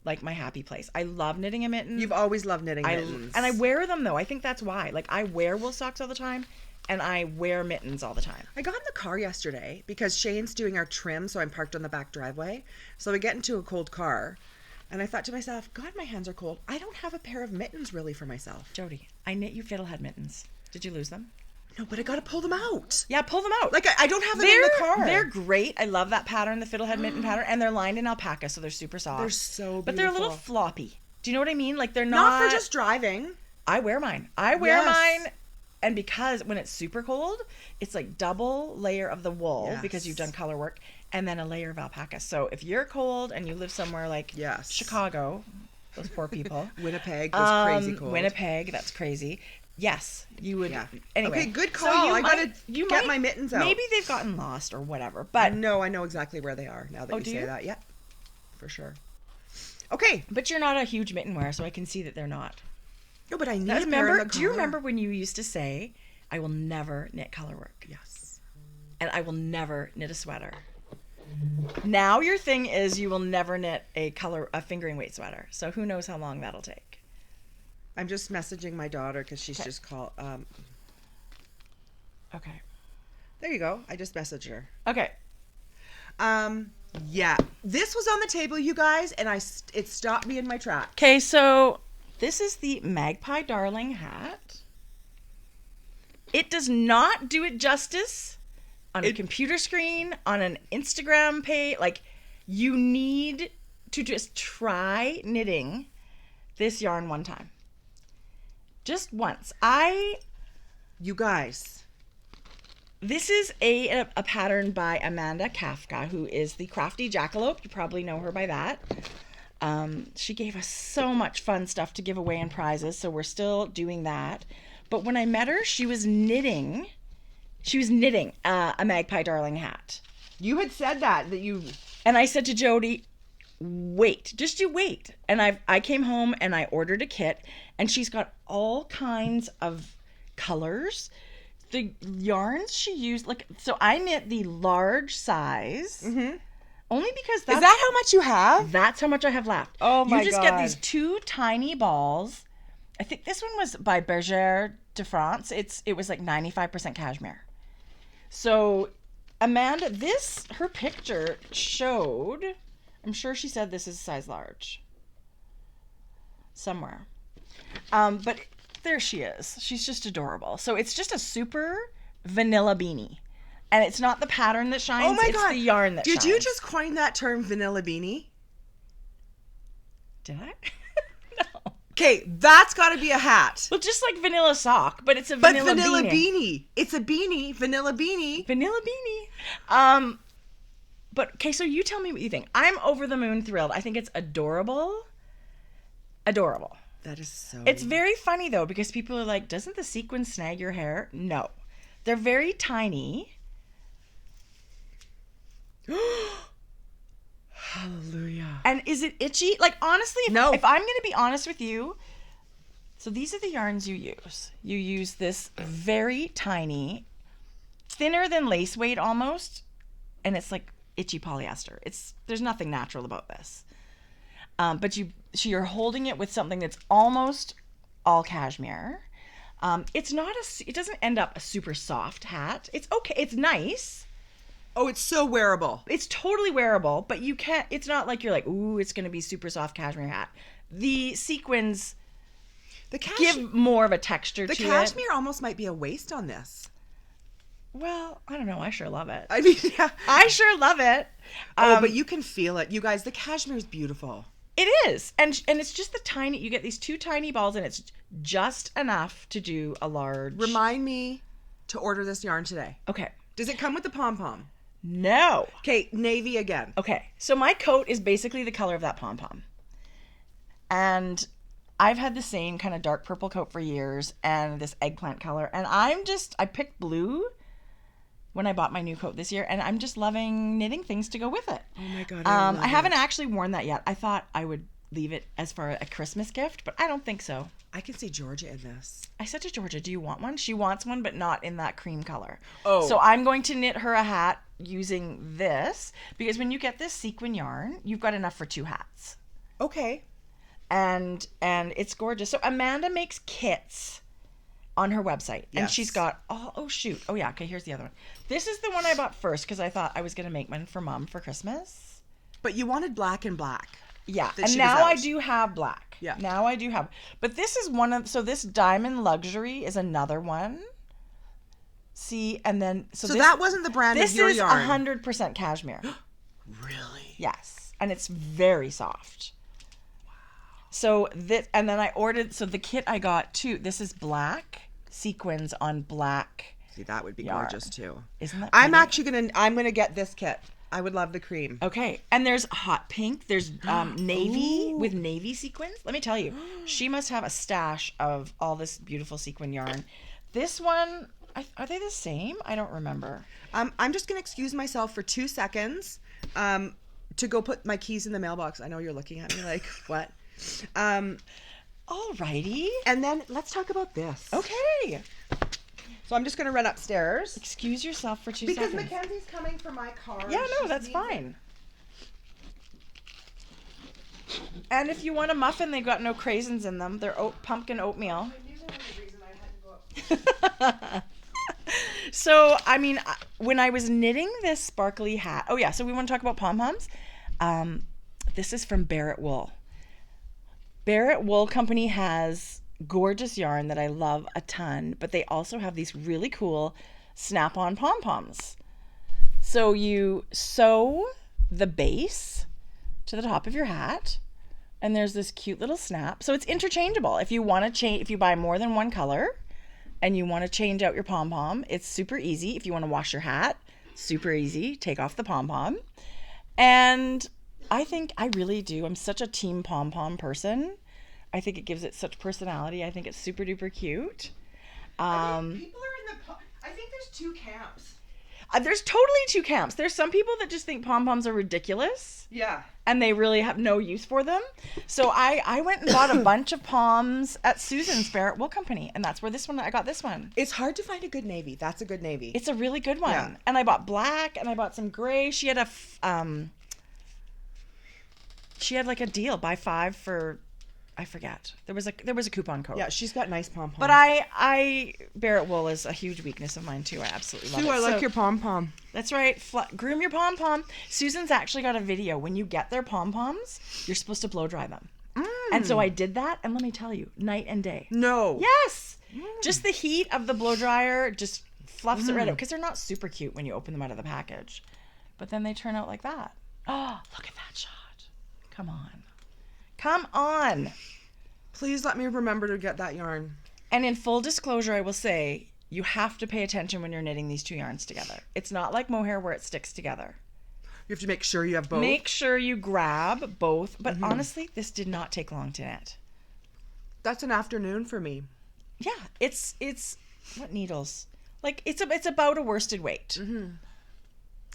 like my happy place. I love knitting a mitten. You've always loved knitting mittens. And I wear them though. I think that's why. Like I wear wool socks all the time and I wear mittens all the time. I got in the car yesterday because Shane's doing our trim, so I'm parked on the back driveway. So I get into a cold car and I thought to myself, God, my hands are cold. I don't have a pair of mittens really for myself. Jodi, I knit you fiddlehead mittens. Did you lose them? No, but I got to pull them out. Yeah, pull them out. Like I don't have them in the car. They're great. I love that pattern, the fiddlehead mitten pattern, and they're lined in alpaca, so they're super soft. They're so beautiful. But they're a little floppy. Do you know what I mean? Like they're not for just driving. I wear mine. Mine, and because when it's super cold, it's like double layer of the wool because you've done color work, and then a layer of alpaca. So if you're cold and you live somewhere like Chicago, those poor people, Winnipeg, that's crazy cold. Winnipeg, that's crazy. Yes, you would. Yeah. Anyway, okay, good call. I gotta get my mittens out. Maybe they've gotten lost or whatever. But no, I know exactly where they are now that you say that. Yeah, for sure. Okay, but you're not a huge mitten wearer, so I can see that they're not. No, but I need a pair in the car. Do you remember when you used to say, "I will never knit color work"? Yes. And I will never knit a sweater. Now your thing is you will never knit a fingering weight sweater. So who knows how long that'll take. I'm just messaging my daughter because she's just called. Okay. There you go. I just messaged her. Okay. Yeah. This was on the table, you guys, and it stopped me in my tracks. Okay, so this is the Magpie Darling hat. It does not do it justice on a computer screen, on an Instagram page. Like, you need to just try knitting this yarn one time. Just once. You guys. This is a pattern by Amanda Kafka, who is the Crafty Jackalope. You probably know her by that. She gave us so much fun stuff to give away in prizes, so we're still doing that. But when I met her, she was knitting a Magpie Darling hat. You had said that you... And I said to Jodi, wait. And I came home and I ordered a kit, and she's got all kinds of colors. The yarns she used, so I knit the large size, only because Is that how much you have? That's how much I have left. Oh my God. You just get these two tiny balls. I think this one was by Bergère de France. It was like 95% cashmere. So Amanda, her picture showed, I'm sure she said this is size large. Somewhere. But there she is. She's just adorable. So it's just a super vanilla beanie. And it's not the pattern that shines. Oh my God. It's the yarn that shines. Did you just coin that term, vanilla beanie? Did I? No. Okay, that's got to be a hat. Well, just like vanilla sock, but it's a vanilla beanie. It's a beanie, vanilla beanie. Vanilla beanie. But, okay, so you tell me what you think. I'm over the moon thrilled. I think it's adorable. Adorable. That is so... It's very funny, though, because people are like, doesn't the sequin snag your hair? No. They're very tiny. Hallelujah. And is it itchy? Like, honestly, if I'm going to be honest with you, so these are the yarns you use. You use this very tiny, thinner than lace weight almost, and it's like itchy polyester. There's nothing natural about this. But you're holding it with something that's almost all cashmere. It doesn't end up a super soft hat. It's okay. It's nice. Oh, it's so wearable. It's totally wearable, but it's not like you're like, ooh, it's going to be super soft cashmere hat. The sequins give more of a texture to it. The cashmere almost might be a waist on this. Well, I don't know. I sure love it. I mean, yeah. I sure love it. But you can feel it. You guys, the cashmere is beautiful. It is. And it's just you get these two tiny balls, and it's just enough to do a large. Remind me to order this yarn today. Okay. Does it come with the pom-pom? No. Okay, navy again. Okay. So my coat is basically the color of that pom-pom. And I've had the same kind of dark purple coat for years and this eggplant color. And I picked blue when I bought my new coat this year, and I'm just loving knitting things to go with it. Oh my God. I haven't actually worn that yet. I thought I would leave it as for a Christmas gift, but I don't think so. I can see Georgia in this. I said to Georgia, do you want one? She wants one, but not in that cream color. Oh. So I'm going to knit her a hat using this because when you get this sequin yarn, you've got enough for 2 hats. Okay. And it's gorgeous. So Amanda makes kits on her website. Yes. And she's got, okay, here's the other one. This is the one I bought first because I thought I was going to make one for Mom for Christmas. But you wanted black and black. Yeah, and now I do have black. Yeah. Now I do have. But this is so this Diamond Luxury is another one. See, and then... So that wasn't the brand of your yarn. This is 100% cashmere. Really? Yes, and it's very soft. So and then I ordered, so the kit I got too, this is black sequins on black. See, that would be yarn. gorgeous too. Isn't that pretty? I'm gonna get this kit. I would love the cream. Okay, and there's hot pink, there's navy with navy sequins. Let me tell you, she must have a stash of all this beautiful sequin yarn. This one, are they the same? I don't remember. I'm just gonna excuse myself for 2 seconds to go put my keys in the mailbox. I know you're looking at me like, what? Alrighty. And then let's talk about this. Okay. So I'm just going to run upstairs. Excuse yourself for 2 because seconds. Because Mackenzie's coming for my car. Yeah, no, that's fine. And if you want a muffin, they've got no craisins in them. They're pumpkin oatmeal. I knew there was a reason I had to go up. So, I mean, when I was knitting this sparkly hat... Oh, yeah, so we want to talk about pom-poms. This is from Barrett Wool. Barrett Wool Company has gorgeous yarn that I love a ton, but they also have these really cool snap-on pom-poms. So you sew the base to the top of your hat, and there's this cute little snap. So it's interchangeable. If you want to change, if you buy more than one color and you want to change out your pom-pom, it's super easy. If you want to wash your hat, super easy. Take off the pom-pom. And I think I really do. I'm such a team pom-pom person. I think it gives it such personality. I think it's super duper cute. People are in I think there's 2 camps. There's totally 2 camps. There's some people that just think pom-poms are ridiculous. Yeah. And they really have no use for them. So I went and bought a bunch of poms at Susan's Barrett Wool Company. And that's where I got this one. It's hard to find a good navy. That's a good navy. It's a really good one. Yeah. And I bought black and I bought some gray. She had like a deal, buy 5 for, I forget. There was a coupon code. Yeah, she's got nice pom-poms. But Barrett Wool is a huge weakness of mine too. I absolutely love it. I like your pom-pom. That's right. Groom your pom-pom. Susan's actually got a video. When you get their pom-poms, you're supposed to blow dry them. And so I did that, and let me tell you, night and day. No. Yes. Just the heat of the blow dryer just fluffs it right out, because they're not super cute when you open them out of the package. But then they turn out like that. Oh, look at that shot. Come on. Come on. Please let me remember to get that yarn. And in full disclosure, I will say, you have to pay attention when you're knitting these 2 yarns together. It's not like mohair where it sticks together. You have to make sure you have both. Make sure you grab both. But honestly, this did not take long to knit. That's an afternoon for me. Yeah, it's what needles? Like it's about a worsted weight.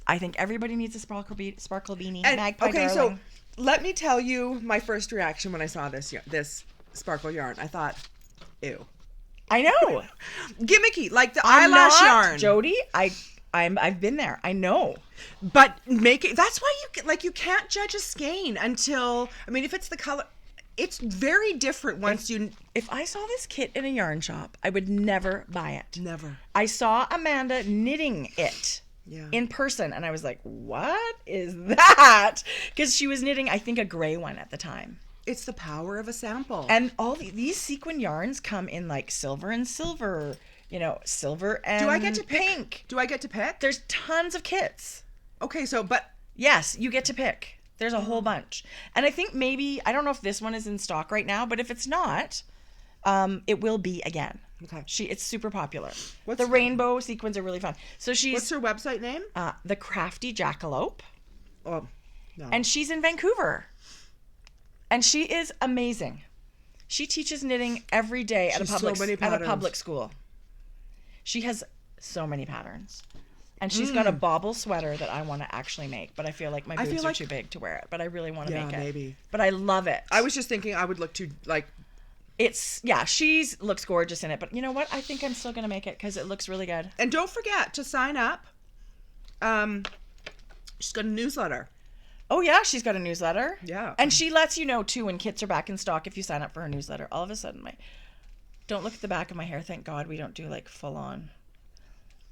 I think everybody needs a sparkle beanie. And, Magpie okay, darling. So let me tell you my first reaction when I saw this sparkle yarn. I thought, ew. I know. Gimmicky, like the eyelash yarn. Jodi, I've been there. I know. But that's why you can't judge a skein until, I mean, if it's the color, it's very different once If I saw this kit in a yarn shop, I would never buy it. Never. I saw Amanda knitting it. Yeah. In person, and I was like, what is that? Because she was knitting, I think, a gray one at the time. It's the power of a sample. And all these sequin yarns come in like silver and silver, silver and Do I get to pick? Pink. Do I get to pick? There's tons of kits. Okay, Yes, you get to pick. There's a whole bunch. And I think maybe, I don't know if this one is in stock right now, but if it's not, it will be again. Okay. It's super popular. The rainbow sequins are really fun. So what's her website name? The Crafty Jackalope. Oh, no. And she's in Vancouver. And she is amazing. She teaches knitting every day at a public school. She has so many patterns. And she's got a bobble sweater that I want to actually make, but I feel like my boobs are too big to wear it. But I really want to make it. Maybe. But I love it. I was just thinking I would look too she looks gorgeous in it, but you know what? I think I'm still going to make it because it looks really good. And don't forget to sign up She's got a newsletter. Oh, yeah, she's got a newsletter. Yeah. And she lets you know, too, when kits are back in stock if you sign up for her newsletter. All of a sudden, don't look at the back of my hair. Thank God we don't do, like, full-on.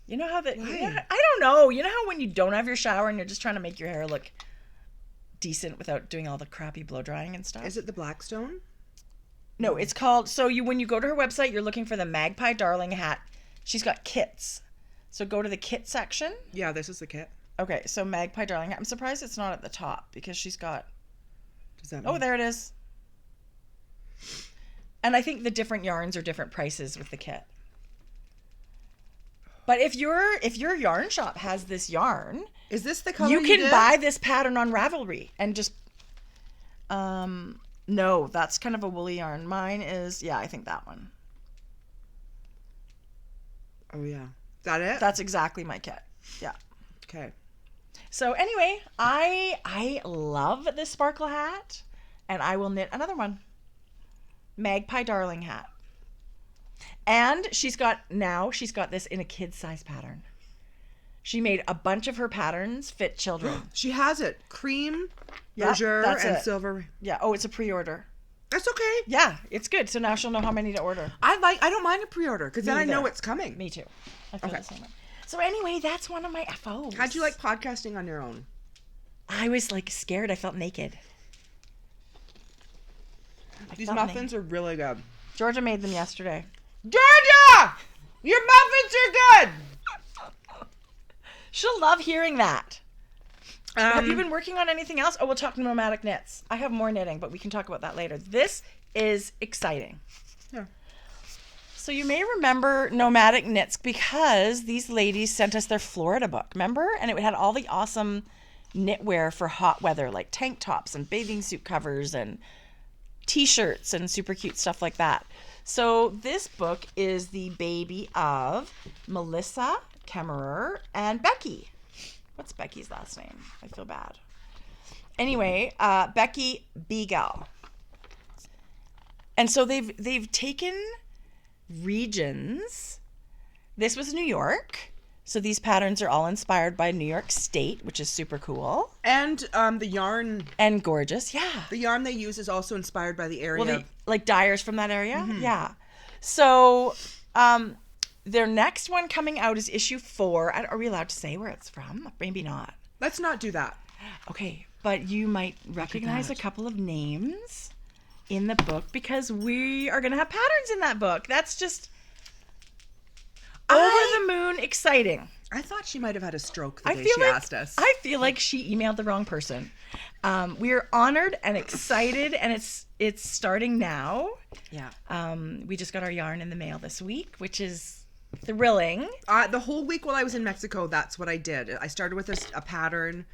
You know how that... Why? I don't know. You know how when you don't have your shower and you're just trying to make your hair look decent without doing all the crappy blow-drying and stuff? Is it the Blackstone? No, it's called... So when you go to her website, you're looking for the Magpie Darling hat. She's got kits. So go to the kit section. Yeah, this is the kit. Okay, so Magpie Darling. I'm surprised it's not at the top because she's got... Does that mean... Oh, there it is. And I think the different yarns are different prices with the kit. But if your yarn shop has this yarn... Is this the color you can buy this pattern on Ravelry and just... No, that's kind of a woolly yarn. Mine is... Yeah, I think that one. Oh, yeah. Is that it? That's exactly my kit. Yeah. Okay. So anyway, I love this sparkle hat, and I will knit another one. Magpie Darling hat. And she's got this in a kid size pattern. She made a bunch of her patterns fit children. She has it. Cream, Yep, azure, that's and it. silver. Yeah. Oh, it's a pre-order. That's okay. Yeah, it's good. So now she'll know how many to order. I don't mind a pre-order because then I know neither. it's coming. Me too. I feel Okay. the same way. So anyway, that's one of my FOs. How'd you like podcasting on your own? I was like scared. I felt naked. These muffins are really good. Georgia made them yesterday. Georgia! Your muffins are good! She'll love hearing that. Have you been working on anything else? Oh, we'll talk nomadic knits. I have more knitting, but we can talk about that later. This is exciting. Yeah. So you may remember nomadic knits because these ladies sent us their Florida book, remember? And it had all the awesome knitwear for hot weather, like tank tops and bathing suit covers and t-shirts and super cute stuff like that. So this book is the baby of Melissa Kemmerer and Becky. What's Becky's last name? I feel bad. Anyway, Becky Beagle. And so they've taken regions. This was New York. So these patterns are all inspired by New York State, which is super cool. And the yarn. And gorgeous, yeah. The yarn they use is also inspired by the area. Well, like dyers from that area? Mm-hmm. Yeah. So their next one coming out is issue 4. Are we allowed to say where it's from? Maybe not. Let's not do that. Okay, but you might recognize a couple of names in the book because we are going to have patterns in that book. That's just over the moon exciting. I thought she might have had a stroke the day she asked us. I feel like she emailed the wrong person. We are honored and excited, and it's starting now. Yeah. We just got our yarn in the mail this week, which is thrilling. The whole week while I was in Mexico, that's what I did. I started with a pattern,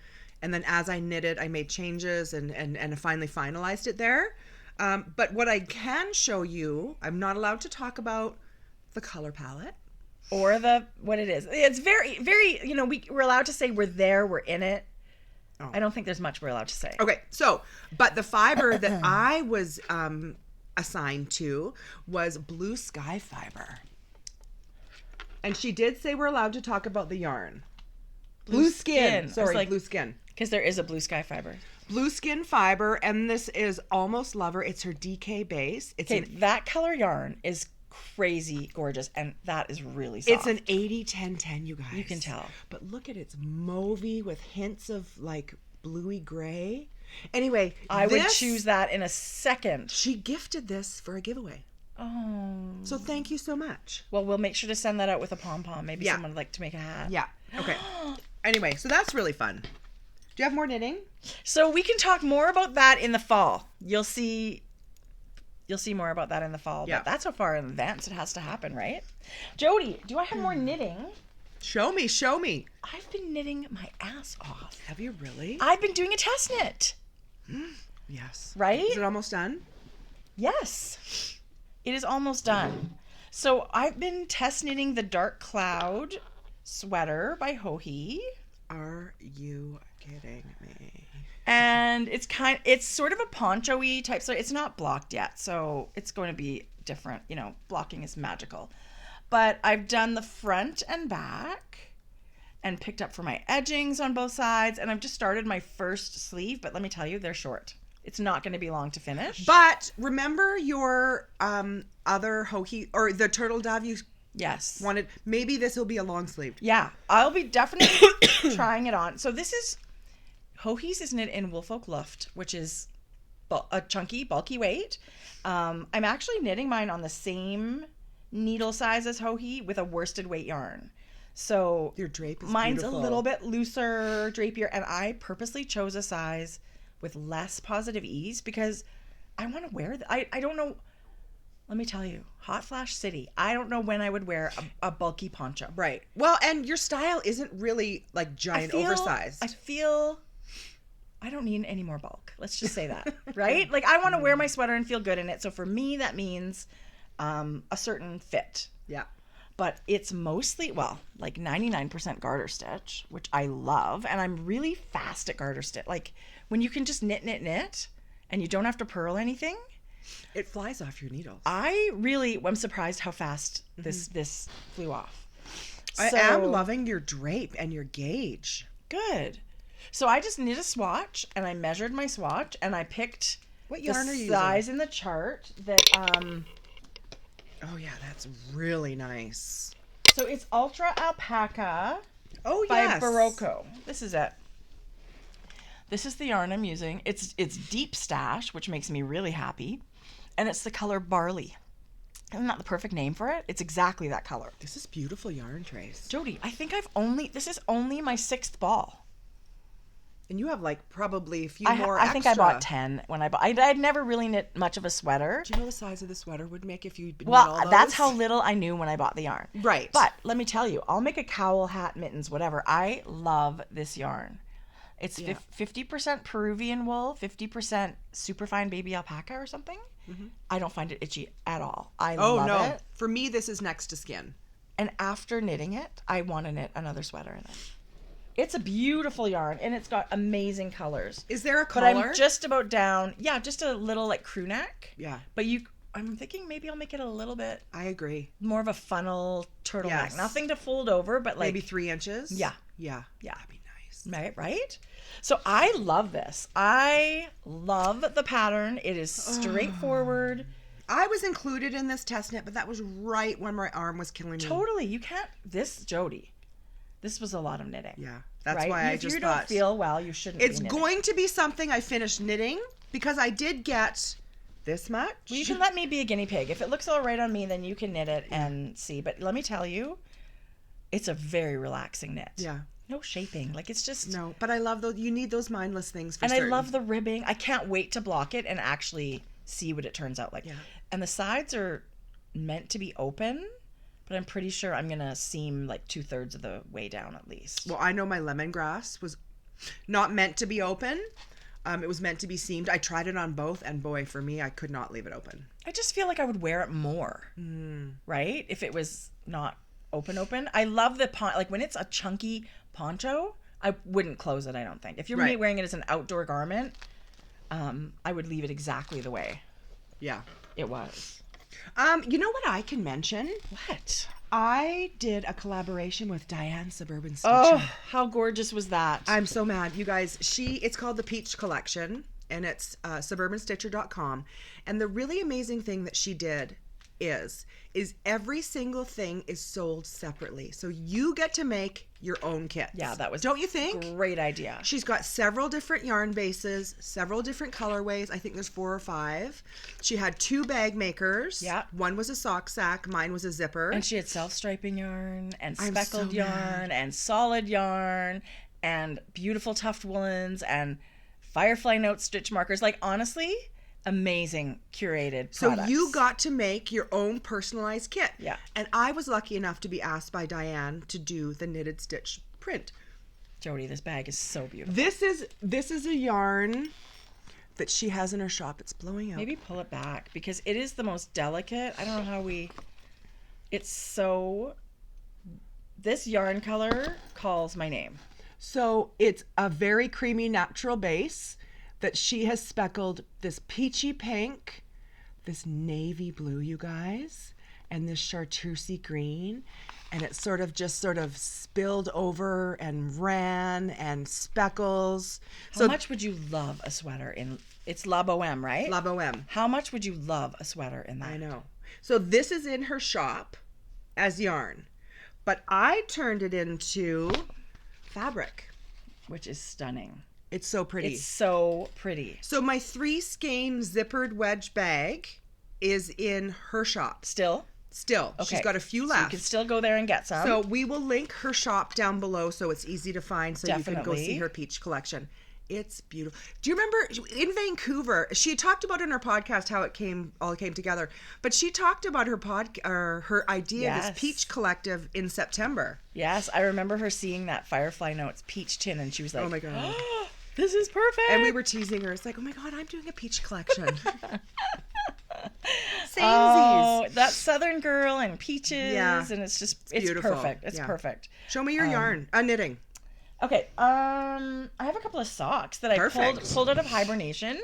and then as I knitted, I made changes and finally finalized it there. But what I can show you, I'm not allowed to talk about the color palette. Or what it is. It's very, very, we're allowed to say we're there, we're in it. Oh. I don't think there's much we're allowed to say. Okay, but the fiber that I was assigned to was blue sky fiber. And she did say we're allowed to talk about the yarn. Blue skin. Sorry, blue skin. Because there is a blue sky fiber. Blue skin fiber, and this is Almost Lover. It's her DK base. That color yarn is crazy gorgeous, and that is really soft. It's an 80-10-10, you guys. You can tell. But look at it's mauvey with hints of like bluey gray. Anyway, I would choose that in a second. She gifted this for a giveaway. Oh. So thank you so much. Well, we'll make sure to send that out with a pom-pom. Maybe someone would like to make a hat. Yeah. Okay. Anyway, so that's really fun. Do you have more knitting? So we can talk more about that in the fall. You'll see more about that in the fall. Yeah. But that's how far in advance it has to happen, right? Jodi, do I have more knitting? Show me. I've been knitting my ass off. Have you really? I've been doing a test knit. Yes. Right? Is it almost done? Yes. It is almost done. So I've been test knitting the Dark Cloud sweater by Hohi. Are you kidding me? And it's sort of a poncho-y type, so it's not blocked yet, so it's going to be different. Blocking is magical. But I've done the front and back, and picked up for my edgings on both sides. And I've just started my first sleeve, but let me tell you, they're short. It's not going to be long to finish. But remember your other Hohi or the turtle dove you yes wanted? Maybe this will be a long sleeved. Yeah, I'll be definitely trying it on. So this is Hohi's is knit in Woolfolk Luft, which is a chunky, bulky weight. I'm actually knitting mine on the same needle size as Hohi with a worsted weight yarn. So your drape is mine's beautiful. A little bit looser, drapier, and I purposely chose a size with less positive ease because I want to wear I don't know. Let me tell you, hot flash city. I don't know when I would wear a bulky poncho. Right. Well, and your style isn't really like giant oversized. I feel I don't need any more bulk. Let's just say that, right? Like I want to wear my sweater and feel good in it. So for me, that means a certain fit. Yeah. But it's mostly, well, like 99% garter stitch, which I love. And I'm really fast at garter stitch. Like when you can just knit, and you don't have to purl anything. It flies off your needles. I'm surprised how fast this flew off. I am loving your drape and your gauge. Good. So I just knit a swatch and I measured my swatch and I picked what yarn are you size using? In the chart that oh yeah, that's really nice. So it's Ultra Alpaca by Barocco. This is it. This is the yarn I'm using. It's Deep Stash, which makes me really happy. And it's the color Barley. Isn't that the perfect name for it? It's exactly that color. This is beautiful yarn, Trace. Jodi, I think this is only my 6th ball. And you have like probably a few more I extra. think I bought 10 when I bought. I'd never really knit much of a sweater. Do you know the size of the sweater would make if you knit all Well, those? that's how little I knew when I bought the yarn. Right. But let me tell you, I'll make a cowl, hat, mittens, whatever. I love this yarn. It's 50% Peruvian wool, 50% superfine baby alpaca or something. Mm-hmm. I don't find it itchy at all. I love it. For me, this is next to skin. And after knitting it, I want to knit another sweater in it. It's a beautiful yarn, and it's got amazing colors. Is there a color? But I'm just about down. Yeah, just a little like crew neck. Yeah. But I'm thinking maybe I'll make it a little bit. I agree. More of a funnel turtleneck. Yes. Nothing to fold over, but like maybe 3 inches. Yeah. Yeah. Yeah. That'd be nice. Right? So I love this. I love the pattern. It is straightforward. I was included in this test knit, but that was right when my arm was killing me. Totally. You can't. Jodi. This was a lot of knitting. Yeah. That's right? why If you don't feel well, you shouldn't It's be knitting. going to be something I finished knitting because I did get this much. Well, you can let me be a guinea pig. If it looks all right on me, then you can knit it and see. But let me tell you, it's a very relaxing knit. Yeah. No shaping. Like it's just... No, but I love those. You need those mindless things for And certain. I love the ribbing. I can't wait to block it and actually see what it turns out like. Yeah. And the sides are meant to be open, but I'm pretty sure I'm going to seam like 2/3 of the way down at least. Well, I know my lemongrass was not meant to be open. It was meant to be seamed. I tried it on both, and boy, for me, I could not leave it open. I just feel like I would wear it more, right? If it was not open. I love the like when it's a chunky poncho, I wouldn't close it, I don't think. If you're wearing it as an outdoor garment, I would leave it exactly the way it was. You know what I can mention? What? I did a collaboration with Diane Suburban Stitching. Oh, how gorgeous was that? I'm so mad. You guys, it's called the Peach Collection, and it's suburbanstitcher.com. And the really amazing thing that she did is every single thing is sold separately. So you get to make your own kits. Yeah, that was Don't you think? Great idea. She's got several different yarn bases, several different colorways. I think there's 4 or 5. She had 2 bag makers. Yeah. One was a sock sack. Mine was a zipper. And she had self-striping yarn and I'm speckled so yarn and solid yarn and beautiful tuft woolens and firefly note stitch markers. Like, honestly, amazing curated products. So you got to make your own personalized kit. Yeah. And I was lucky enough to be asked by Diane to do the knitted stitch print. Jodi, this bag is so beautiful. This is a yarn that she has in her shop. It's blowing out. Maybe pull it back because it is the most delicate. I don't know how it's so... This yarn color calls my name. So it's a very creamy natural base that she has speckled this peachy pink, this navy blue, you guys, and this chartreusey green, and it sort of spilled over and ran and speckles. How much would you love a sweater in? It's La Boheme, right? La Boheme. How much would you love a sweater in that? I know. So this is in her shop as yarn, but I turned it into fabric, which is stunning. It's so pretty. It's so pretty. So my 3 skein zippered wedge bag is in her shop. Still? Still. Okay. She's got a few left. So you can still go there and get some. So we will link her shop down below so it's easy to find, so you can go see her peach collection. It's beautiful. Do you remember in Vancouver, she talked about in her podcast how it all came together, but she talked about her idea of this peach collective in September. Yes, I remember her seeing that Firefly Notes peach tin, and she was like, oh my God. Oh, this is perfect. And we were teasing her. It's like, oh my God, I'm doing a peach collection. Oh, that Southern girl and peaches, and it's beautiful. Perfect. It's perfect. Show me your yarn. Knitting. Okay, I have a couple of socks that I pulled out of hibernation,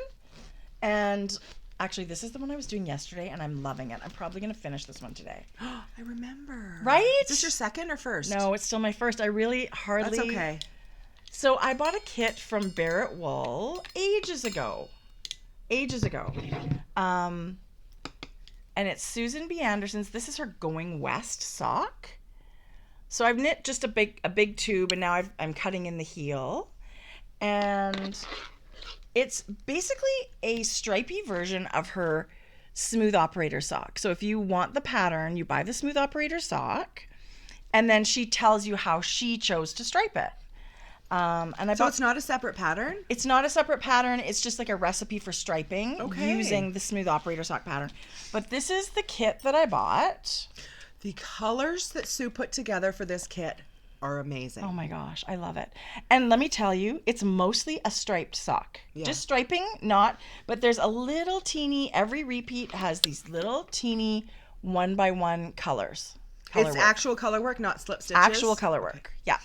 and actually this is the one I was doing yesterday, and I'm loving it. I'm probably going to finish this one today. I remember. Right? Is this your second or first? No, it's still my first. I really hardly... That's okay. So I bought a kit from Barrett Wool ages ago. And it's Susan B. Anderson's. This is her Going West sock. So I've knit just a big tube, and now I'm cutting in the heel. And it's basically a stripy version of her Smooth Operator sock. So if you want the pattern, you buy the Smooth Operator sock, and then she tells you how she chose to stripe it. So it's not a separate pattern? It's not a separate pattern. It's just like a recipe for striping using the Smooth Operator sock pattern. But this is the kit that I bought. The colors that Sue put together for this kit are amazing. Oh my gosh, I love it. And let me tell you, it's mostly a striped sock. Yeah. Just striping, but there's a little teeny, every repeat has these little teeny 1x1 colors. It's actual color work, not slip stitches? Actual color work, yeah.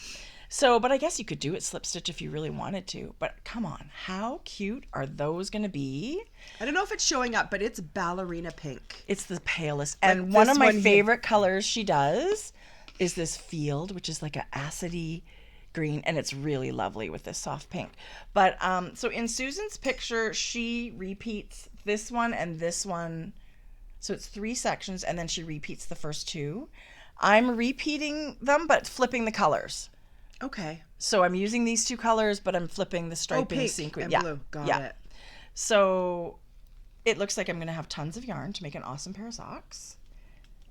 So, but I guess you could do it slip stitch if you really wanted to. But come on, how cute are those going to be? I don't know if it's showing up, but it's ballerina pink. It's the palest. And one of my favorite colors she does is this field, which is like an acidy green. And it's really lovely with this soft pink. But so in Susan's picture, she repeats this one and this one. So it's 3 sections, and then she repeats the first 2. I'm repeating them, but flipping the colors. Okay. So I'm using these 2 colors, but I'm flipping the striping pink sequence. And blue. Got it. So it looks like I'm going to have tons of yarn to make an awesome pair of socks.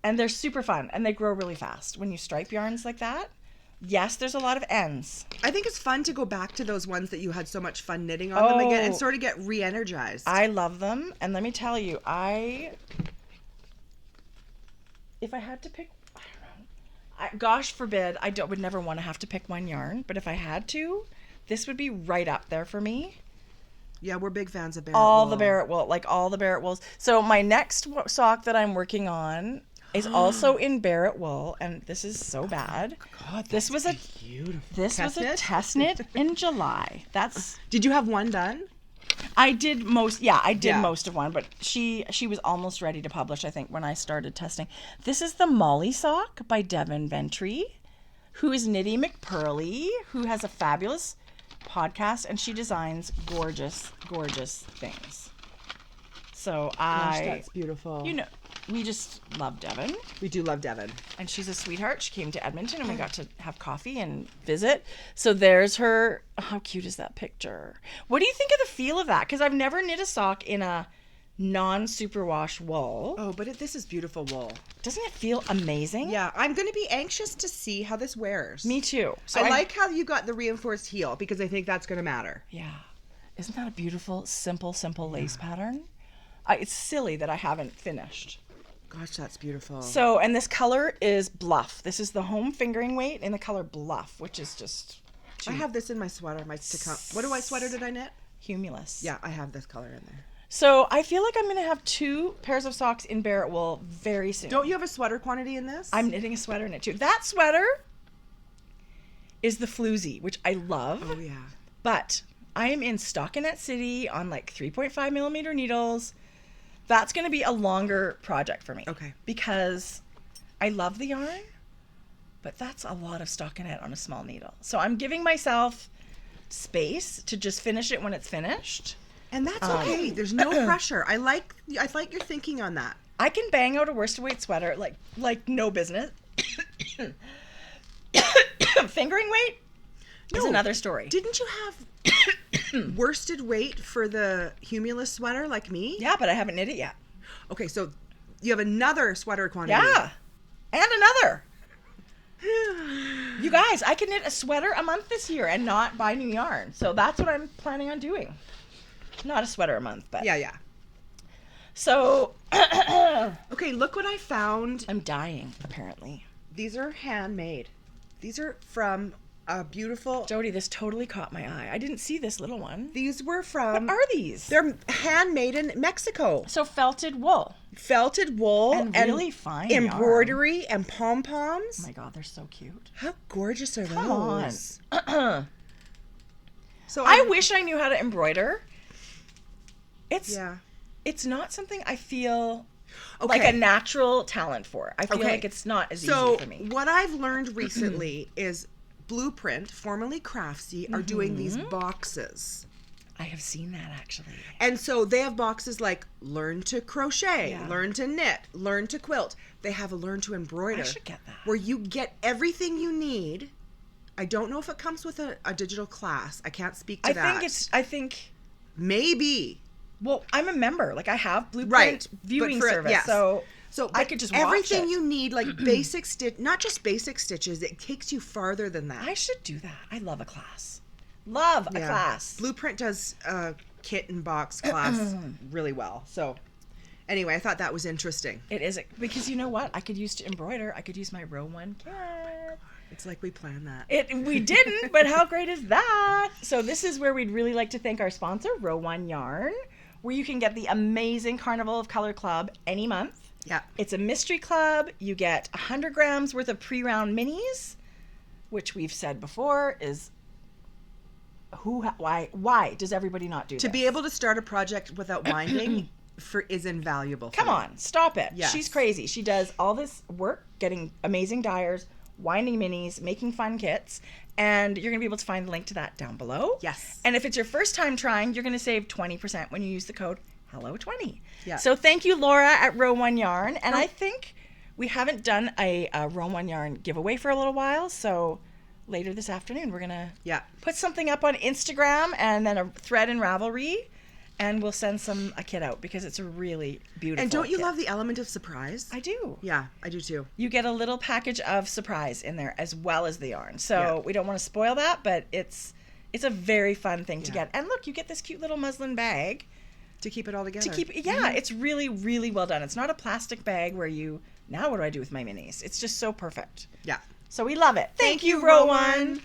And they're super fun, and they grow really fast when you stripe yarns like that. Yes, there's a lot of ends. I think it's fun to go back to those ones that you had so much fun knitting on them again and sort of get re-energized. I love them. And let me tell you, if I had to pick, gosh forbid, would never want to have to pick one yarn, but if I had to, this would be right up there for me. Yeah, we're big fans of Barrett All Wool. the Barrett Wool, like all the Barrett Wools. So my next sock that I'm working on is also in Barrett Wool, and this is so bad. God, this was beautiful. This was a test knit in July. Did you have one done? I did most. Yeah, I did most of one, but she was almost ready to publish, I think, when I started testing. This is the Molly sock by Devin Ventry, who is Knitty McPurley, who has a fabulous podcast, and she designs gorgeous, gorgeous things. So Gosh, that's beautiful. You know, we just love Devin. We do love Devin. And she's a sweetheart. She came to Edmonton and we got to have coffee and visit. So there's her. How cute is that picture? What do you think of the feel of that? Because I've never knit a sock in a non-superwash wool. Oh, but this is beautiful wool. Doesn't it feel amazing? Yeah, I'm going to be anxious to see how this wears. Me too. So I like how you got the reinforced heel because I think that's going to matter. Yeah. Isn't that a beautiful, simple lace pattern? It's silly that I haven't finished. Gosh, that's beautiful. So, and this color is Bluff. This is the home fingering weight in the color Bluff, which is just... I have this in my sweater. What sweater did I knit? Humulus. Yeah, I have this color in there. So I feel like I'm going to have 2 pairs of socks in Barrett Wool very soon. Don't you have a sweater quantity in this? I'm knitting a sweater in it too. That sweater is the Floozy, which I love. Oh, yeah. But I am in Stockinette City on like 3.5 millimeter needles. That's going to be a longer project for me. Okay. Because I love the yarn, but that's a lot of stockinette on a small needle. So I'm giving myself space to just finish it when it's finished. And that's okay. There's no pressure. I like your thinking on that. I can bang out a worsted weight sweater like no business. Fingering weight is another story. Didn't you have worsted weight for the Humulus sweater like me? Yeah, but I haven't knit it yet. Okay, so you have another sweater quantity. Yeah, and another. You guys, I can knit a sweater a month this year and not buy new yarn. So that's what I'm planning on doing. Not a sweater a month, but... Yeah. So... Okay, look what I found. I'm dying, apparently. These are handmade. These are from a beautiful... Jodi, this totally caught my eye. I didn't see this little one. These were from... What are these? They're handmade in Mexico. So felted wool. Felted wool. And really fine embroidery yarn. And pom-poms. Oh my God, they're so cute. How gorgeous are Come those? on. So I wish I knew how to embroider. It's not something I feel like a natural talent for. I feel like it's not as easy for me. So what I've learned recently is Blueprint, formerly Craftsy, are doing these boxes. I have seen that actually. And so they have boxes like learn to crochet, learn to knit, learn to quilt. They have a learn to embroider. I should get that. Where you get everything you need. I don't know if it comes with a digital class. I can't speak to that. I think maybe. Well, I'm a member. Like I have Blueprint viewing service. Yes. So I could just watch everything it. You need, like basic not just basic stitches. It takes you farther than that. I should do that. I love a class. Love a class. Blueprint does kit and box class really well. So anyway, I thought that was interesting. It is, because you know what? I could use to embroider. I could use my row 1 kit. It's like we planned that. We didn't, but how great is that? So this is where we'd really like to thank our sponsor, Row 1 Yarn, where you can get the amazing Carnival of Color Club any month. Yeah. It's a mystery club. You get 100 grams worth of pre-round minis, which we've said before is why does everybody not do to this? Be able to start a project without winding is invaluable. Come on, stop it. Yes. She's crazy. She does all this work, getting amazing dyers, winding minis, making fun kits, and you're going to be able to find the link to that down below. Yes. And if it's your first time trying, you're going to save 20% when you use the code HELLO20. Yeah. So thank you, Laura at Row 1 Yarn. And I think we haven't done a Row 1 Yarn giveaway for a little while, so later this afternoon we're going to put something up on Instagram and then a thread in Ravelry, and we'll send a kit out because it's a really beautiful And don't you kit. love the element of surprise? I do. Yeah, I do too. You get a little package of surprise in there as well as the yarn. So we don't want to spoil that, but it's a very fun thing to get. And look, you get this cute little muslin bag. To keep it all together. It's really, really well done. It's not a plastic bag where now what do I do with my minis? It's just so perfect. Yeah. So we love it. Thank you, Row 1.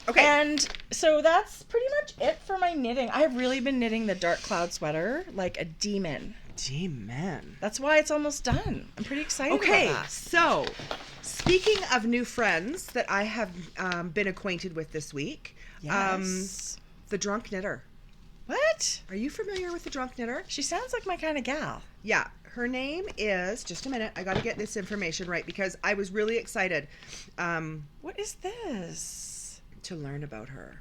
Okay. And so that's pretty much it for my knitting. I've really been knitting the dark cloud sweater like a demon. That's why it's almost done. I'm pretty excited about that. So speaking of new friends that I have been acquainted with this week, the Drunk Knitter. What? Are you familiar with the Drunk Knitter? She sounds like my kind of gal. Yeah. Her name is, just a minute, I got to get this information right because I was really excited. What is this? To learn about her.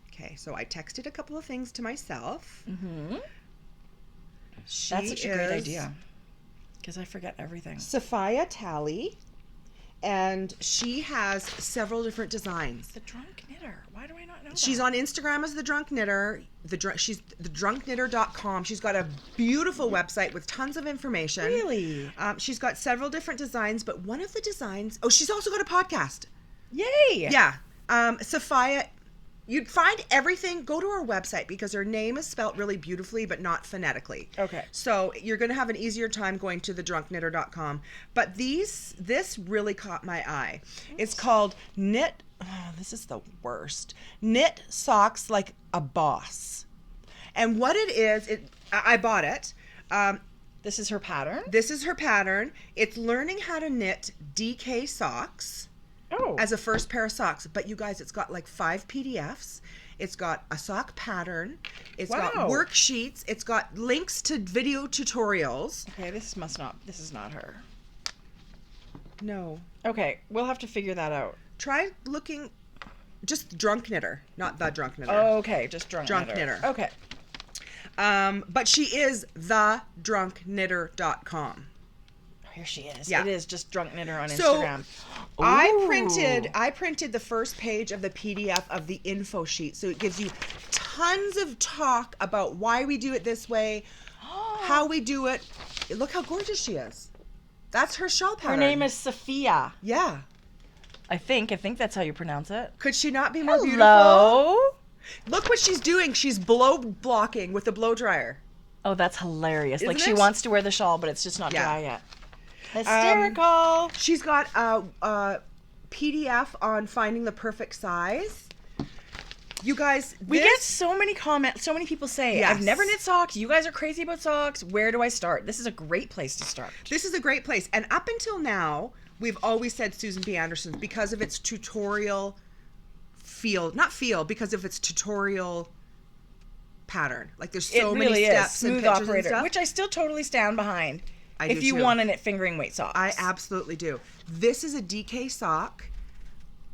Okay, so I texted a couple of things to myself. Mm-hmm. That's such a great idea because I forget everything. Sophia Talley, and she has several different designs. The Drunk Knitter. Why do I not know that? She's on Instagram as the Drunk Knitter. She's thedrunkknitter.com. She's got a beautiful website with tons of information. Really? She's got several different designs, but one of the designs... Oh, she's also got a podcast. Yay! Yeah. Sophia, you'd find everything. Go to her website because her name is spelt really beautifully, but not phonetically. Okay. So you're going to have an easier time going to thedrunkknitter.com. But this really caught my eye. It's called Knit... Oh, this is the worst. Knit Socks Like a Boss. And what it is, I bought it. This is her pattern? This is her pattern. It's learning how to knit DK socks. as a first pair of socks. But you guys, it's got like 5 PDFs. It's got a sock pattern. It's got worksheets. It's got links to video tutorials. Okay, this is not her. No. Okay, we'll have to figure that out. Try looking, just Drunk Knitter, not The Drunk Knitter. Oh, okay, just Drunk Knitter. Okay. But she is thedrunkknitter.com. Here she is. Yeah. It is just Drunk Knitter on Instagram. I printed the first page of the PDF of the info sheet. So it gives you tons of talk about why we do it this way, how we do it. Look how gorgeous she is. That's her shawl pattern. Her name is Sophia. Yeah. I think that's how you pronounce it. Could she not be more beautiful? Hello? Look what she's doing. She's blow blocking with the blow dryer. Oh, that's hilarious. Isn't she it? wants to wear the shawl, but it's just not dry yet. Hysterical. She's got a PDF on finding the perfect size. You guys, we get so many comments. So many people say, yes. I've never knit socks. You guys are crazy about socks. Where do I start? This is a great place to start. This is a great place. And up until now, we've always said Susan B. Anderson's because of its tutorial because of its tutorial pattern. Like there's so many steps smooth and pictures operator, and stuff. which I still totally stand behind. I if you want to knit fingering weight socks. I absolutely do. This is a DK sock.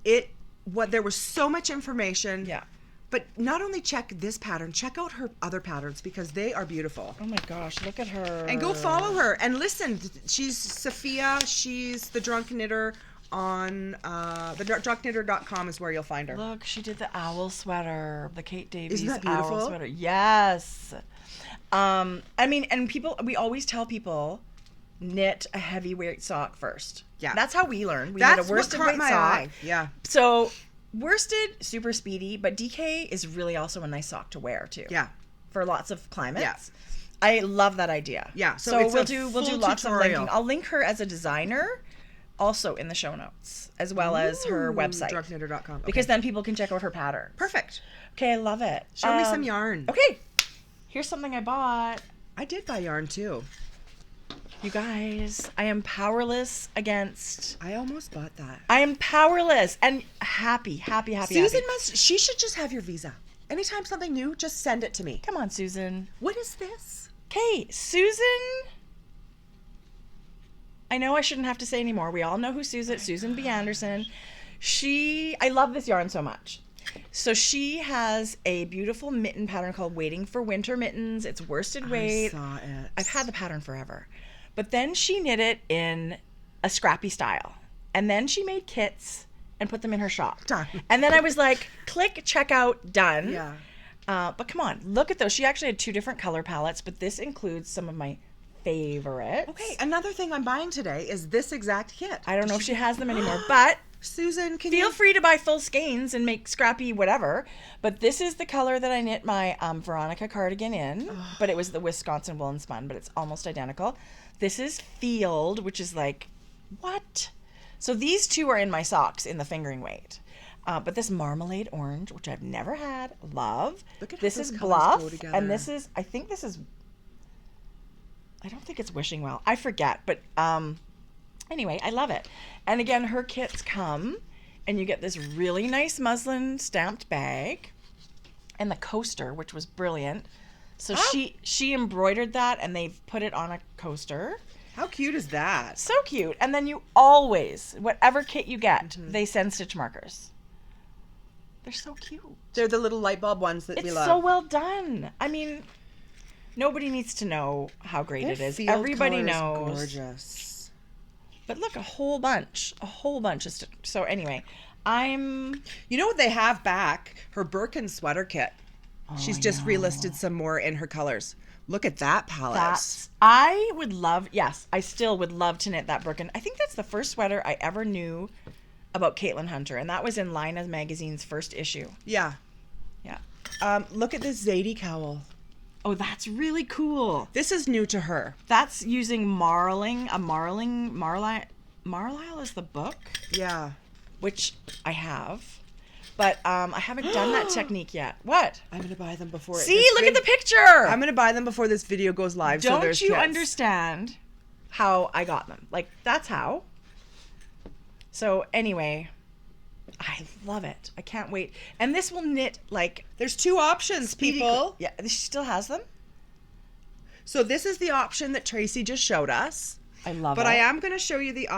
There was so much information. Yeah. But not only check this pattern, check out her other patterns because they are beautiful. Oh my gosh, look at her. And go follow her. And listen, she's Sophia. She's the Drunk Knitter on the drunkknitter.com is where you'll find her. Look, she did the owl sweater, the Kate Davies Isn't that beautiful? owl sweater. Yes. I mean, and we always tell people, knit a heavyweight sock first. Yeah. That's how we learn. We That's knit a worsted what caught weight my sock. eye. Yeah. So worsted, super speedy, but DK is really also a nice sock to wear too. Yeah. For lots of climates. Yeah. I love that idea. Yeah. So we'll do lots tutorial. of linking. I'll link her as a designer also in the show notes, as well as her website. drunkknitter.com. Okay. Because then people can check out her pattern. Perfect. Okay, I love it. Show me some yarn. Okay. Here's something I bought. I did buy yarn too. You guys, I am powerless against... I almost bought that. I am powerless and happy. Susan she should just have your visa. Anytime something new, just send it to me. Come on, Susan. What is this? Okay, Susan... I know I shouldn't have to say anymore. We all know who Susan B. Anderson. I love this yarn so much. So she has a beautiful mitten pattern called Waiting for Winter Mittens. It's worsted weight. I saw it. I've had the pattern forever. But then she knit it in a scrappy style. And then she made kits and put them in her shop. Done. And then I was like, click, checkout, done. Yeah. But come on, look at those. She actually had 2 different color palettes, but this includes some of my favorites. Okay, another thing I'm buying today is this exact kit. I don't know if she has them anymore, but Susan, feel free to buy full skeins and make scrappy whatever. But this is the color that I knit my Veronica cardigan in, but it was the Wisconsin woolen spun, but it's almost identical. This is Field, which is like, what? So these 2 are in my socks in the fingering weight. But this marmalade orange, which I've never had, love. Look at how this those is colors Bluff, go together. and this is, I don't think it's Wishing Well. I forget, but anyway, I love it. And again, her kits come, and you get this really nice muslin stamped bag, and the coaster, which was brilliant. So she embroidered that, and they've put it on a coaster. How cute is that? So cute. And then you always, whatever kit you get, they send stitch markers. They're so cute. They're the little light bulb ones that we love. It's so well done. I mean, nobody needs to know how great it is. Everybody knows. Gorgeous. But look, a whole bunch of so anyway, You know what they have back? Her Birkin sweater kit. She's just relisted some more in her colors. Look at that palette. I still would love to knit that Birkin. I think that's the first sweater I ever knew about Caitlin Hunter, and that was in Lina Magazine's first issue. Yeah. Yeah. Look at this Zadie cowl. Oh, that's really cool. This is new to her. That's using Marlisle is the book. Yeah. Which I have. But I haven't done that technique yet. What? I'm going to buy them before look at the picture. I'm going to buy them before this video goes live. Don't you understand how I got them? Like, that's how. So, anyway, I love it. I can't wait. And this will knit like There's 2 options, people. Yeah, she still has them. So this is the option that Tracie just showed us. I love it. But I am going to show you the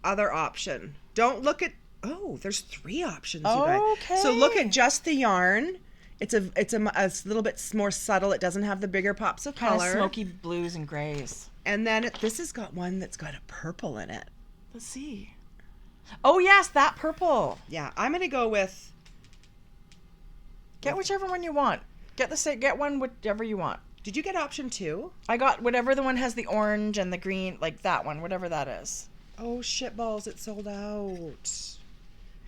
other option. Don't look at... Oh, there's 3 options, you guys. Okay. So look at just the yarn. It's a little bit more subtle. It doesn't have the bigger pops of kind color. of smoky blues and grays. And then this has got one that's got a purple in it. Let's see. Oh, yes, that purple. Yeah, I'm going to go with... Get whichever one you want. Get one whichever you want. Did you get option 2? I got whatever the one has the orange and the green, like that one, whatever that is. Oh, shitballs, it's sold out.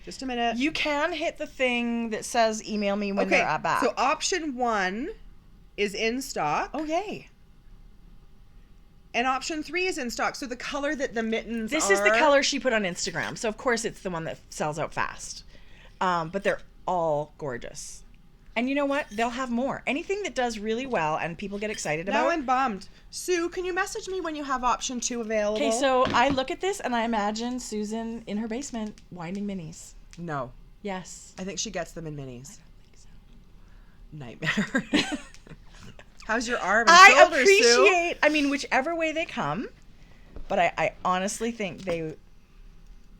Just a minute. You can hit the thing that says email me when they're back. So option 1 is in stock. Oh, yay. And option 3 is in stock. So the color that the mittens This is the color she put on Instagram. So, of course, it's the one that sells out fast. But they're all gorgeous. And you know what? They'll have more. Anything that does really well and people get excited about. Now I'm bummed. Sue, can you message me when you have option 2 available? Okay, so I look at this and I imagine Susan in her basement winding minis. No. Yes. I think she gets them in minis. I don't think so. Nightmare. How's your arm and shoulder, appreciate, Sue? I mean, whichever way they come. But I honestly think they...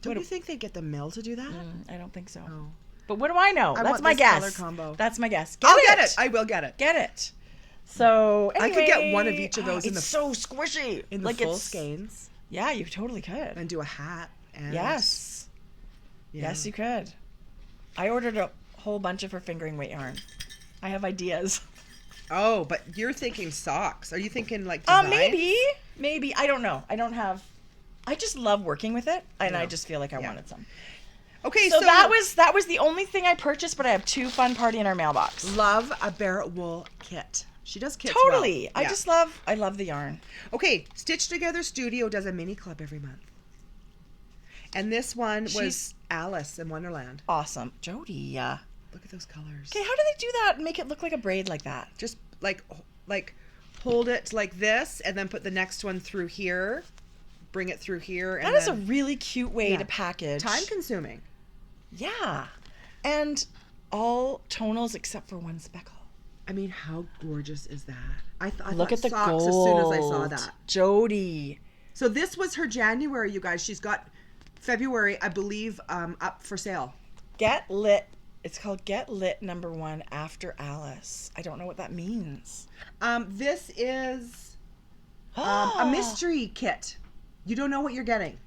Don't you think they'd get the mill to do that? I don't think so. Oh. But what do I know? I That's want my this guess. color combo. That's my guess. I'll get it. I will get it. Get it. So anyway, I could get one of each of those in it's so squishy. in the like full it's, skeins. Yeah, you totally could. And do a hat. And Yes. Yeah. Yes, you could. I ordered a whole bunch of her fingering weight yarn. I have ideas. Oh, but you're thinking socks. Are you thinking like design? Maybe. I don't know. I just love working with it, and I just feel like I Yeah. wanted some. Okay, So that was the only thing I purchased, but I have 2 fun party in our mailbox. love a Barrett wool kit. She does kits Totally. well. Yeah. I love the yarn. Okay, Stitch Together Studio does a mini club every month. And this one was She's- Alice in Wonderland. Awesome. Jodi. Look at those colors. Okay, how do they do that and make it look like a braid like that? Just like hold it like this and then put the next one through here. Bring it through here. And That is a then, really cute way Yeah. to package. time consuming. Yeah. And all tonals except for one speckle. I mean, how gorgeous is that? I Look thought at the socks gold. as soon as I saw that. Jodi. So this was her January, you guys. She's got February, I believe, up for sale. Get Lit. It's called Get Lit #1 After Alice. I don't know what that means. This is a mystery kit. You don't know what you're getting.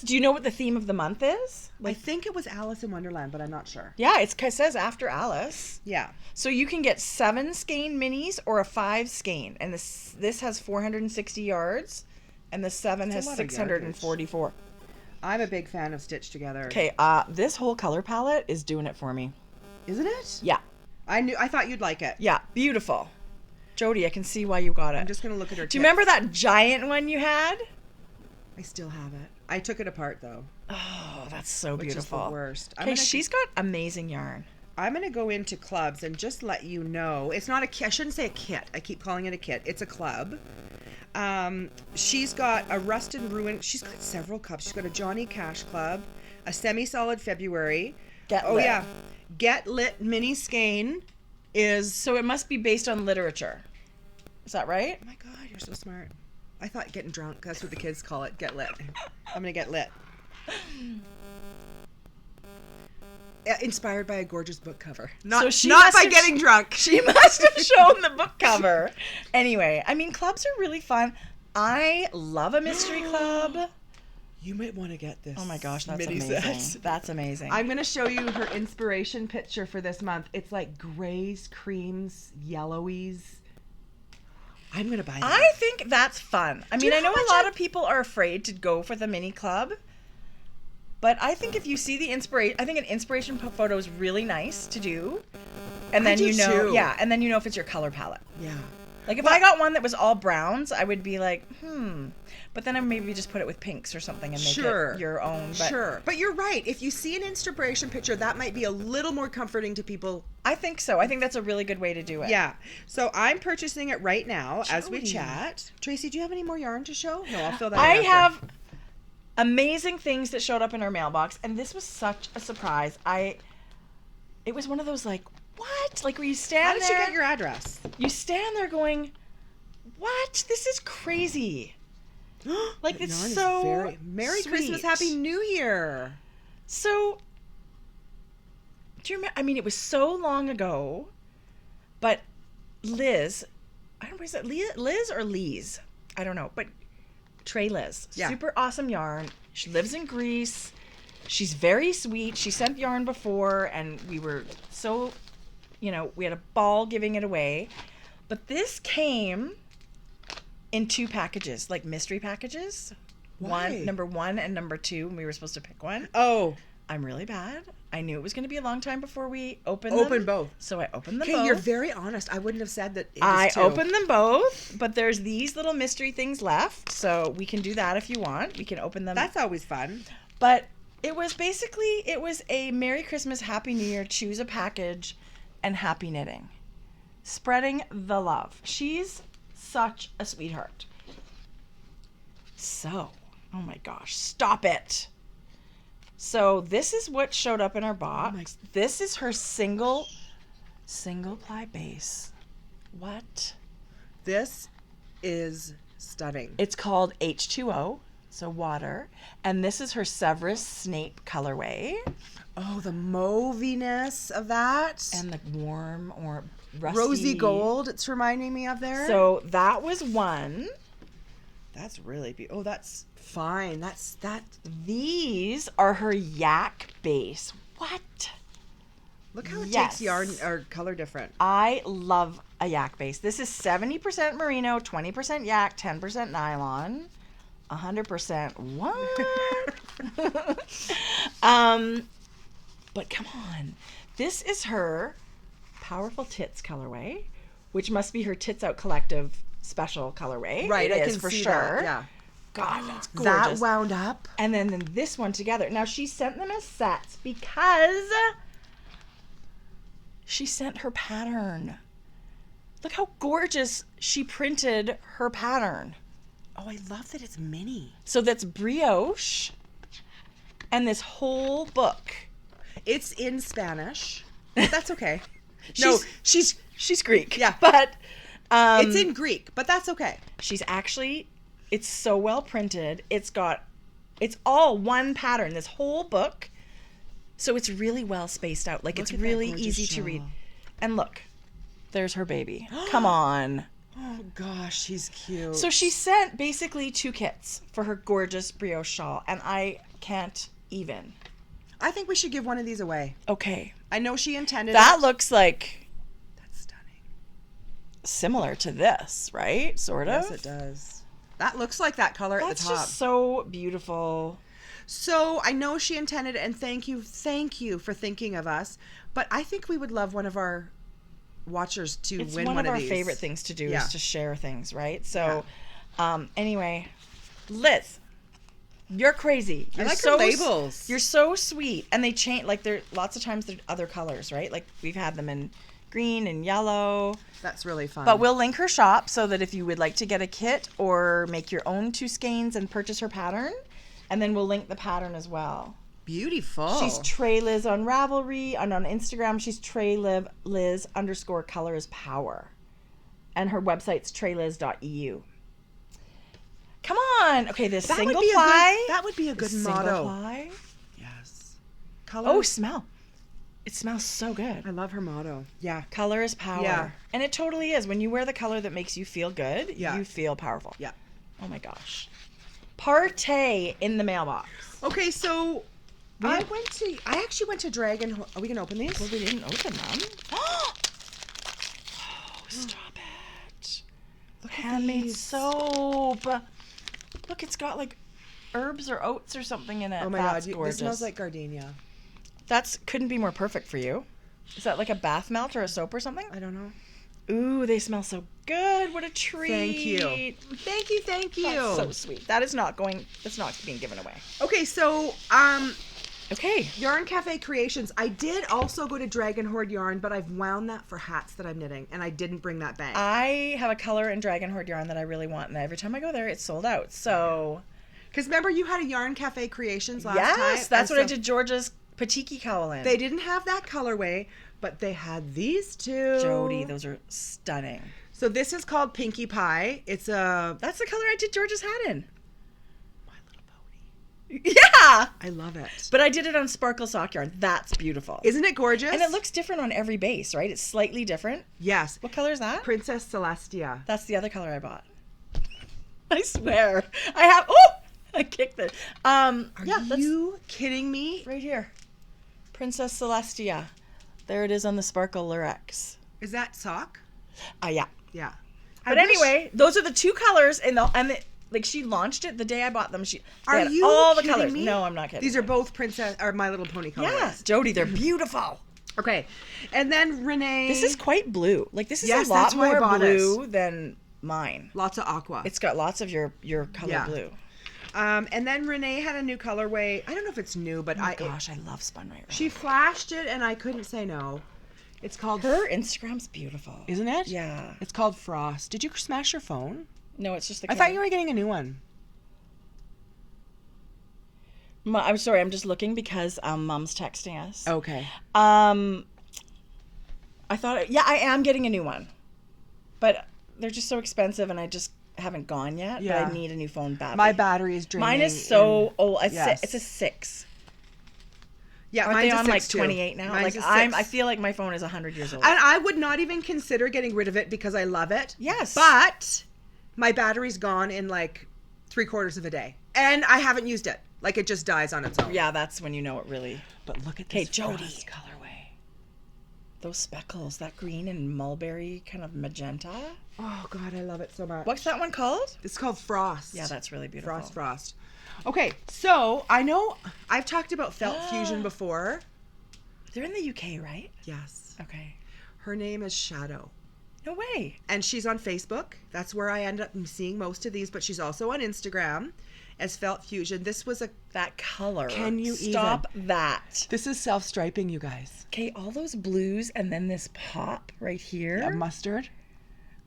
Do you know what the theme of the month is? I think it was Alice in Wonderland, but I'm not sure. Yeah, it says After Alice. Yeah. So you can get 7 skein minis or a 5 skein. And this has 460 yards. And the 7 has a lot of 644. I'm a big fan of Stitch Together. Okay, this whole color palette is doing it for me. Isn't it? Yeah. I thought you'd like it. Yeah, beautiful. Jodi, I can see why you got it. I'm just going to look at her Do you remember that giant one you had? I still have it. I took it apart, though. Oh, that's so Which beautiful. is the worst. Okay, she's got amazing yarn. I'm going to go into clubs and just let you know. It's not a kit. I shouldn't say a kit. I keep calling it a kit. It's a club. She's got a Rust and Ruin. She's got several clubs. She's got a Johnny Cash club, a Semi-Solid February. Get Lit. Yeah. Get Lit Mini Skein is... So it must be based on literature. Is that right? Oh my God, you're so smart. I thought getting drunk. That's what the kids call it. Get lit. I'm going to get lit. Inspired by a gorgeous book cover. Not by getting drunk. She must have shown the book cover. Anyway, I mean, clubs are really fun. I love a mystery club. You might want to get this. Oh my gosh, that's mini amazing. set. That's amazing. I'm going to show you her inspiration picture for this month. It's like grays, creams, yellowies. I'm going to buy that. I think that's fun. I mean, you I know know how a lot of people are afraid to go for the mini club. But I think if you see the inspiration, I think an inspiration photo is really nice to do. And then I do too. Yeah, and then you know if it's your color palette. Yeah. Like if I got one that was all browns, I would be like, But then I maybe just put it with pinks or something and make it your own. But Sure. But you're right. If you see an inspiration picture, that might be a little more comforting to people. I think so. I think that's a really good way to do it. Yeah. So I'm purchasing it right now as we Jodi. chat. Tracie, do you have any more yarn to show? No, I'll fill that I in after. amazing things that showed up in our mailbox, and this was such a surprise. It was one of those like, what? Like where you stand How did there. you get your address? You stand there going, what? This is crazy. Like it's so Merry sweet. Christmas, Happy New Year. So, do you remember? I mean, it was so long ago, but Liz, I don't know, is it Liz or Lise? I don't know, but Tracie Liz, super awesome yarn. She lives in Greece. She's very sweet. She sent yarn before, and we were so, we had a ball giving it away. But this came in 2 packages, like mystery packages. Why? Number 1 and number 2, and we were supposed to pick one. Oh. I'm really bad. I knew it was going to be a long time before we opened both. So I opened them both. Okay, you're very honest. I wouldn't have said that it was 2. I opened them both, but there's these little mystery things left, so we can do that if you want. We can open them. That's always fun. But it was a Merry Christmas, Happy New Year, choose a package, and happy knitting. Spreading the love. She's such a sweetheart. So, oh my gosh, stop it. So this is what showed up in our box. This is her single ply base. What? This is stunning. It's called H2O, so water. And this is her Severus Snape colorway. Oh, the mauviness of that. And the warm or rusty. Rosy gold it's reminding me of there. So that was one. That's really beautiful. Oh, that's fine. That. These are her yak base. What? Look how it takes yarn or color different. I love a yak base. This is 70% merino, 20% yak, 10% nylon, 100% what? But come on. This is her Powerful Tits colorway, which must be her Tits Out Collective special colorway. Right, it I is can for see sure. that. Yeah. God, that's gorgeous. That wound up. And then this one together. Now, she sent them as sets because she sent her pattern. Look how gorgeous she printed her pattern. Oh, I love that it's mini. So that's brioche and this whole book. It's in Spanish. But that's okay. No, she's Greek. Yeah. But it's in Greek, but that's okay. She's actually, it's so well printed. It's all one pattern, this whole book. So it's really well spaced out. Like it's really easy to read. And look, there's her baby. Come on. Oh gosh, she's cute. So she sent basically 2 kits for her gorgeous brioche shawl, and I can't even. I think we should give one of these away. Okay. I know she intended That looks like that's stunning. Similar to this, right? Sort of. Yes, it does. That looks like that color at the top. That's just so beautiful. So I know she intended, and thank you for thinking of us. But I think we would love one of our watchers to win one of these. It's one of our favorite things to do is to share things, right? So, anyway, Liz, you're crazy. I like her labels. You're so sweet, and they change. Like there, lots of times they're other colors, right? Like we've had them in green and yellow. That's really fun. But we'll link her shop so that if you would like to get a kit or make your own 2 skeins and purchase her pattern, and then we'll link the pattern as well. Beautiful. She's Tracie Liz on Ravelry, and on Instagram she's Tracie_color_is_power, and her website's tracieliz.eu. Come on, okay, this single ply. That would be a good motto. Single ply. Yes. Color. Oh, smell. It smells so good. I love her motto. Yeah. Color is power. Yeah. And it totally is. When you wear the color that makes you feel good, Yeah. you feel powerful. Yeah. Oh my gosh. Partay in the mailbox. Okay, so I actually went to Dragon. Are we gonna open these? Well, we didn't open them. Oh, stop it. Look at Handmade these. soap. Look, it's got like herbs or oats or something in it. Oh my That's god, gorgeous. this smells like gardenia. Couldn't be more perfect for you. Is that like a bath melt or a soap or something? I don't know. Ooh, they smell so good. What a treat. Thank you. Thank you. That's so sweet. That's not being given away. Okay, so Okay. Yarn Cafe Creations. I did also go to Dragon Horde Yarn, but I've wound that for hats that I'm knitting, and I didn't bring that bag. I have a color in Dragon Horde yarn that I really want, and every time I go there, it's sold out. So Because remember, you had a Yarn Cafe Creations last time? Yes, that's what I did Georgia's Patiki cowl in. They didn't have that colorway, but they had these two. Jodi, those are stunning. So this is called Pinkie Pie. That's the color I did Georgia's hat in. My Little Pony. Yeah! I love it. But I did it on Sparkle Sock Yarn. That's beautiful. Isn't it gorgeous? And it looks different on every base, right? It's slightly different. Yes. What color is that? Princess Celestia. That's the other color I bought. I swear. I have... Oh! I kicked it. Are you kidding me? Right here. Princess Celestia. There it is on the Sparkle Lurex. Is that sock? Yeah. Yeah. But anyway, those are the two colors like she launched it the day I bought them. Are you all the kidding colors. me? No, I'm not kidding. These are both My Little Pony colors. Yeah, Jodi, they're beautiful. Okay. And then Renee. This is quite blue. Like this is Yes, a lot that's why I more bought blue than mine. Lots of aqua. It's got lots of your color blue. And then Renee had a new colorway. I don't know if it's new, but I love Spun Right Round. She flashed it and I couldn't say no. It's called... Her Instagram's beautiful. Isn't it? Yeah. It's called Frost. Did you smash your phone? No, it's just the I thought you were getting a new one. I'm sorry, I'm just looking because Mom's texting us. Okay. I thought... I am getting a new one. But they're just so expensive and I just haven't gone yet. Yeah. But I need a new phone badly. My battery is draining. Mine is so old. It's a 6. Yeah, aren't mine's they on a like 6 too. 28 now? Mine's Like a 6. I feel like my phone is 100 years old. And I would not even consider getting rid of it because I love it. Yes. But my battery's gone in like 3/4 of a day. And I haven't used it. Like it just dies on its own. Yeah, that's when you know it really. But look at this Jodi Frost colorway. Those speckles, that green and mulberry kind of magenta. Oh God, I love it so much. What's that one called? It's called Frost. Yeah, that's really beautiful. Frost. Okay, so I know I've talked about Felt Fusion before. They're in the UK, right? Yes. Okay. Her name is Shadow. No way. And she's on Facebook. That's where I end up seeing most of these, but she's also on Instagram as Felt Fusion. This was that color. Can you stop that? This is self-striping, you guys. Okay, all those blues and then this pop right here. Yeah, mustard.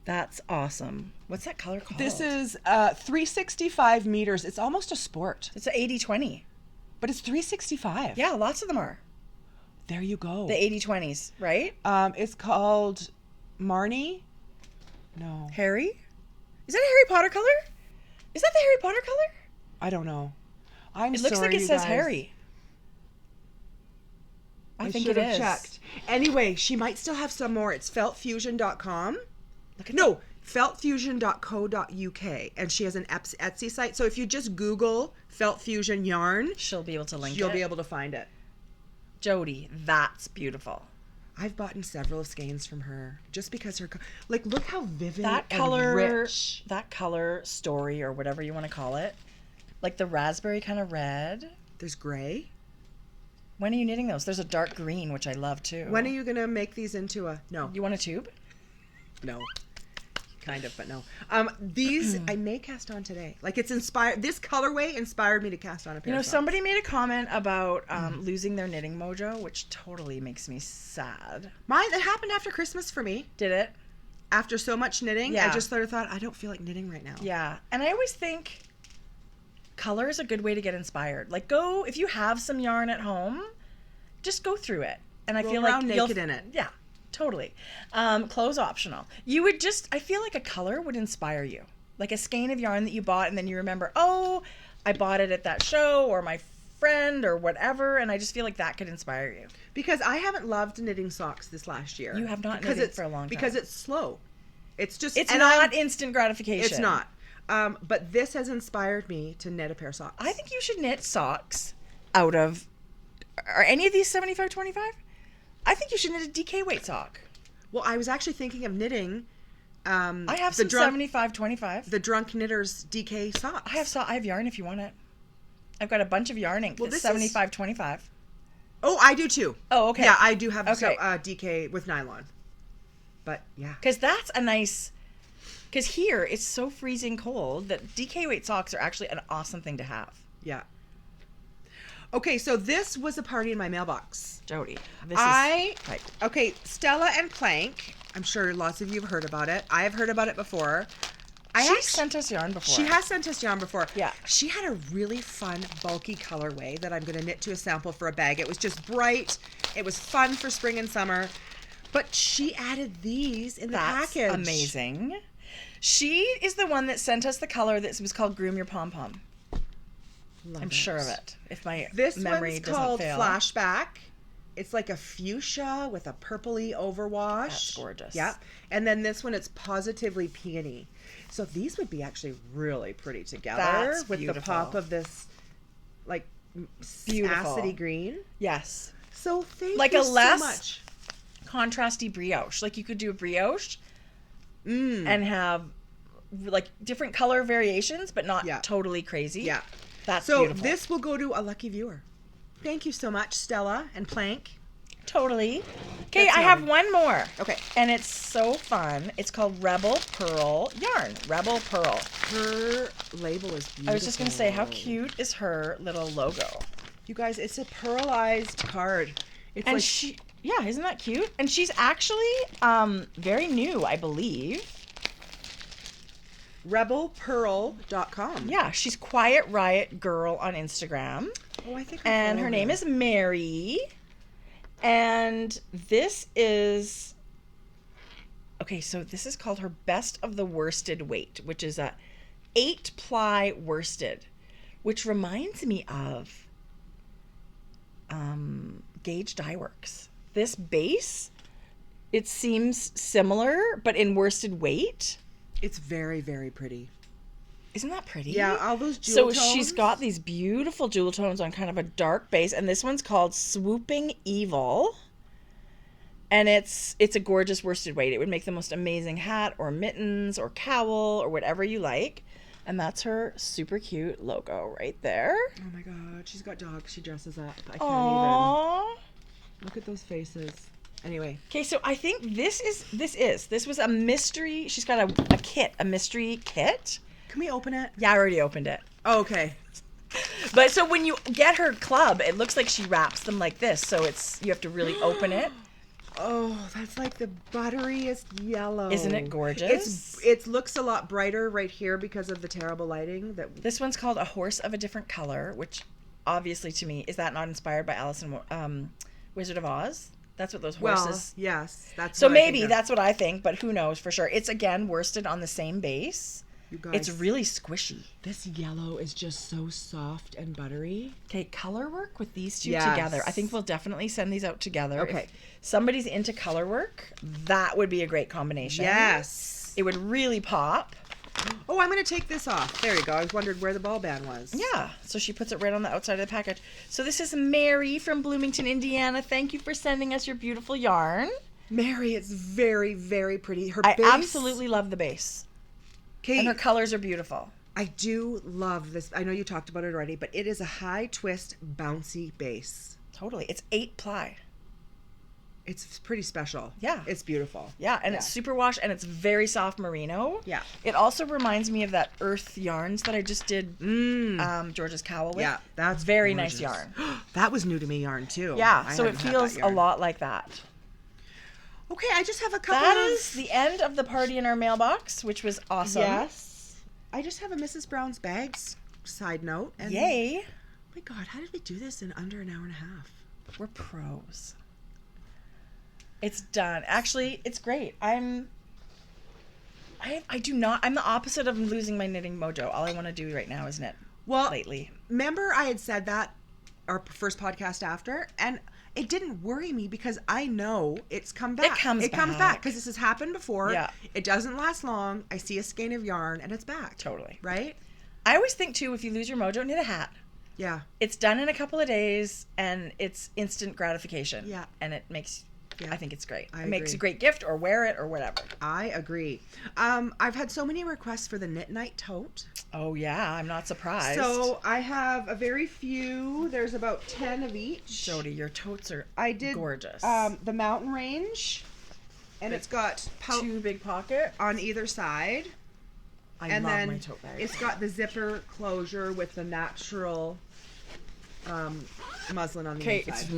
That's awesome. What's that color called? This is 365 meters. It's almost a sport. It's an 80-20. But it's 365. Yeah, lots of them are. There you go. The 80-20s, right? It's called Marnie. No. Harry? Is that a Harry Potter color? Is that the Harry Potter color? I don't know. It looks like it says Harry. I think it is. Checked. Anyway, she might still have some more. It's feltfusion.com. Feltfusion.co.uk. And she has an Etsy site. So if you just Google Felt Fusion yarn, she'll be able to link it. You'll be able to find it. Jodi, that's beautiful. I've bought several of skeins from her just because her, like, look how vivid that color, and rich. That color story or whatever you want to call it, like the raspberry kind of red. There's gray. When are you knitting those? There's a dark green, which I love too. When are you gonna make these into a? No. You want a tube? No. Kind of, but no. These I may cast on today. Like it's inspired. This colorway inspired me to cast on a pair. You know, somebody made a comment about losing their knitting mojo, which totally makes me sad. That happened after Christmas for me. Did it? After so much knitting, yeah. I just sort of thought I don't feel like knitting right now. Yeah, and I always think color is a good way to get inspired. Like, if you have some yarn at home, just go through it, and I feel like naked in it. Yeah. Totally. Clothes optional. I feel like a color would inspire you. Like a skein of yarn that you bought and then you remember, oh, I bought it at that show or my friend or whatever. And I just feel like that could inspire you. Because I haven't loved knitting socks this last year. You have not knitted for a long time. Because it's slow. It's not instant gratification. It's not. But this has inspired me to knit a pair of socks. I think you should knit socks out of, are any of these 75-25? I think you should knit a DK weight sock. Well, I was actually thinking of knitting. I have some 75-25. The Drunk Knitters DK socks. I have yarn if you want it. I've got a bunch of yarn ink. Well, it's 75-25. Oh, I do too. Oh, okay. Yeah, I do have DK with nylon. But yeah, because that's a nice. Because here it's so freezing cold that DK weight socks are actually an awesome thing to have. Yeah. Okay, so this was a party in my mailbox. Jodi, okay, Stella and Plank. I'm sure lots of you have heard about it. I have heard about it before. She's sent us yarn before. She has sent us yarn before. Yeah. She had a really fun, bulky colorway that I'm going to knit to a sample for a bag. It was just bright. It was fun for spring and summer. But she added these in the package. That's amazing. She is the one that sent us the color that was called Groom Your Pom Pom. I'm sure of it. If my memory doesn't fail. This one's called Flashback. It's like a fuchsia with a purpley overwash. That's gorgeous. Yep. And then this one, it's Positively Peony. So these would be actually really pretty together with beautiful. The pop of this, like, acidy green. Yes. So thank like you a less so much. Contrasty brioche. Like you could do a brioche and have like different color variations, but not totally crazy. Yeah. That's so beautiful. This will go to a lucky viewer. Thank you so much, Stella and Plank. Totally. Okay, I have one more. Okay. And it's so fun. It's called Rebel Pearl Yarn. Rebel Pearl. Her label is beautiful. I was just going to say, how cute is her little logo? You guys, it's a pearlized card. It's and like... yeah, isn't that cute? And she's actually very new, I believe. rebelpearl.com. Yeah, she's Quiet Riot Girl on Instagram. Oh, I think. And her name is Mary. And this is okay. So this is called her Best of the Worsted Weight, which is a 8-ply worsted, which reminds me of Gauge Dye Works. This base, it seems similar, but in worsted weight. It's very, very pretty. Isn't that pretty? Yeah, all those jewel tones. So she's got these beautiful jewel tones on kind of a dark base, and this one's called Swooping Evil. And it's a gorgeous worsted weight. It would make the most amazing hat or mittens or cowl or whatever you like. And that's her super cute logo right there. Oh my God, she's got dogs she dresses up. I can't Aww. even. Look at those faces. Anyway. Okay, so I think this was a mystery. She's got a mystery kit. Can we open it? Yeah, I already opened it. Oh, okay. But so when you get her club, it looks like she wraps them like this. So you have to really open it. Oh, that's like the butteriest yellow. Isn't it gorgeous? It looks a lot brighter right here because of the terrible lighting. This one's called A Horse of a Different Color, which obviously to me, is that not inspired by Alice in Wizard of Oz? That's what those horses... Well, yes. So maybe that's what I think, but who knows for sure. It's, again, worsted on the same base. You guys, it's really squishy. This yellow is just so soft and buttery. Okay, color work with these two together. I think we'll definitely send these out together. Okay. If somebody's into color work, that would be a great combination. Yes. It would really pop. Oh, I'm going to take this off. There you go. I was wondering where the ball band was. Yeah. So she puts it right on the outside of the package. So this is Mary from Bloomington, Indiana. Thank you for sending us your beautiful yarn. Mary, it's very, very pretty. I absolutely love the base. Kate, and her colors are beautiful. I do love this. I know you talked about it already, but it is a high twist, bouncy base. Totally. It's 8-ply. It's pretty special. Yeah. It's beautiful. Yeah, and it's superwash, and it's very soft merino. Yeah. It also reminds me of that Earth yarns that I just did George's Cowl with. Yeah, that's very gorgeous. Nice yarn. That was new to me yarn, too. Yeah, so it feels a lot like that. Okay, I just have a couple That is the end of the party in our mailbox, which was awesome. Yes. I just have a Mrs. Brown's Bags side note. And yay. Oh my God, how did we do this in under an hour and a half? We're pros. It's done. Actually, it's great. I'm the opposite of losing my knitting mojo. All I want to do right now is knit. Well, lately. Remember I had said that our first podcast after, and it didn't worry me because I know it's come back. It comes back because this has happened before. Yeah. It doesn't last long. I see a skein of yarn and it's back. Totally. Right? I always think too, if you lose your mojo, knit a hat. Yeah. It's done in a couple of days and it's instant gratification. Yeah. And it makes... Yeah. I think it's great. It makes a great gift or wear it or whatever. I agree. I've had so many requests for the Knit Night tote. Oh, yeah. I'm not surprised. So I have a very few. There's about 10 of each. Jodi, your totes are gorgeous. The Mountain Range. And it's got 2 big pockets on either side. I love my tote bag. It's got the zipper closure with the natural muslin on the Okay, inside. it's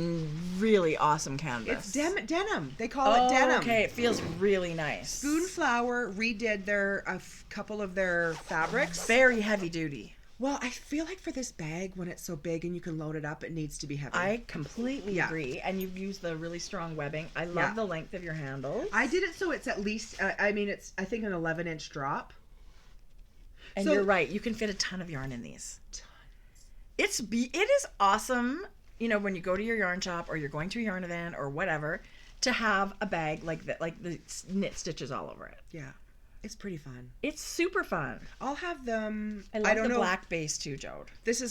really awesome canvas. It's denim. They call it denim. Okay, it feels really nice. Spoonflower redid a couple of their fabrics. Very heavy duty. Well, I feel like for this bag, when it's so big and you can load it up, it needs to be heavy. I completely agree. And you've used the really strong webbing. I love the length of your handles. I did it so it's at least, it's, I think, an 11-inch drop. And you're right. You can fit a ton of yarn in these. Tons. It is awesome, you know, when you go to your yarn shop or you're going to a yarn event or whatever, to have a bag like that, like the knit stitches all over it. Yeah. It's pretty fun. It's super fun. I'll have them. I love the black base too, Jode.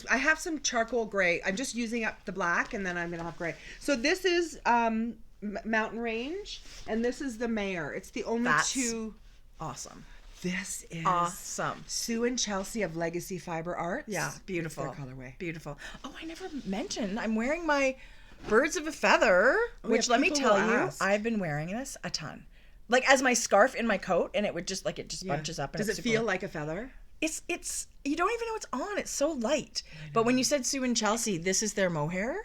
I have some charcoal gray. I'm just using up the black and then I'm going to have gray. So this is Mountain Range and this is the Mayor. It's the only two. Awesome. This is awesome. Sue and Chelsea of Legacy Fiber Arts. Yeah, beautiful. It's their colorway. Beautiful. Oh, I never mentioned I'm wearing my Birds of a Feather, which let me tell you, I've been wearing this a ton. Like as my scarf in my coat, and it would just bunches up. And does it feel like a feather? It's you don't even know it's on. It's so light. But when you said Sue and Chelsea, this is their mohair,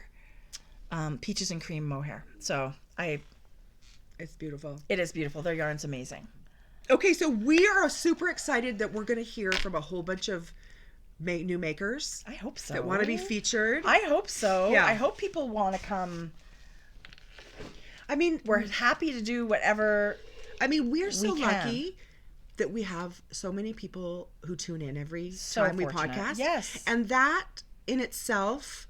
peaches and cream mohair. So it's beautiful. It is beautiful. Their yarn's amazing. Okay, so we are super excited that we're going to hear from a whole bunch of new makers. I hope so. That want to be featured. I hope so. Yeah. I hope people want to come. I mean, we're happy to do whatever. I mean, we're so lucky that we have so many people who tune in every time we podcast. Yes. And that in itself,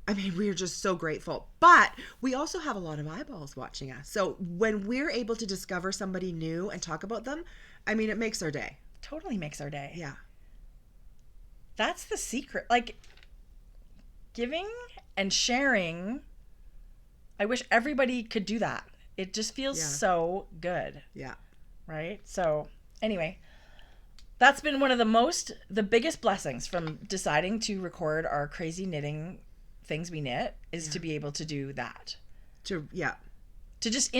I mean, we're just so grateful. But we also have a lot of eyeballs watching us. So when we're able to discover somebody new and talk about them, I mean, it makes our day. Totally makes our day. Yeah. That's the secret. Like, giving and sharing, I wish everybody could do that. It just feels so good. Yeah. Right? So, anyway, that's been one of the biggest blessings from deciding to record our crazy knitting things we knit is to be able to do that. To just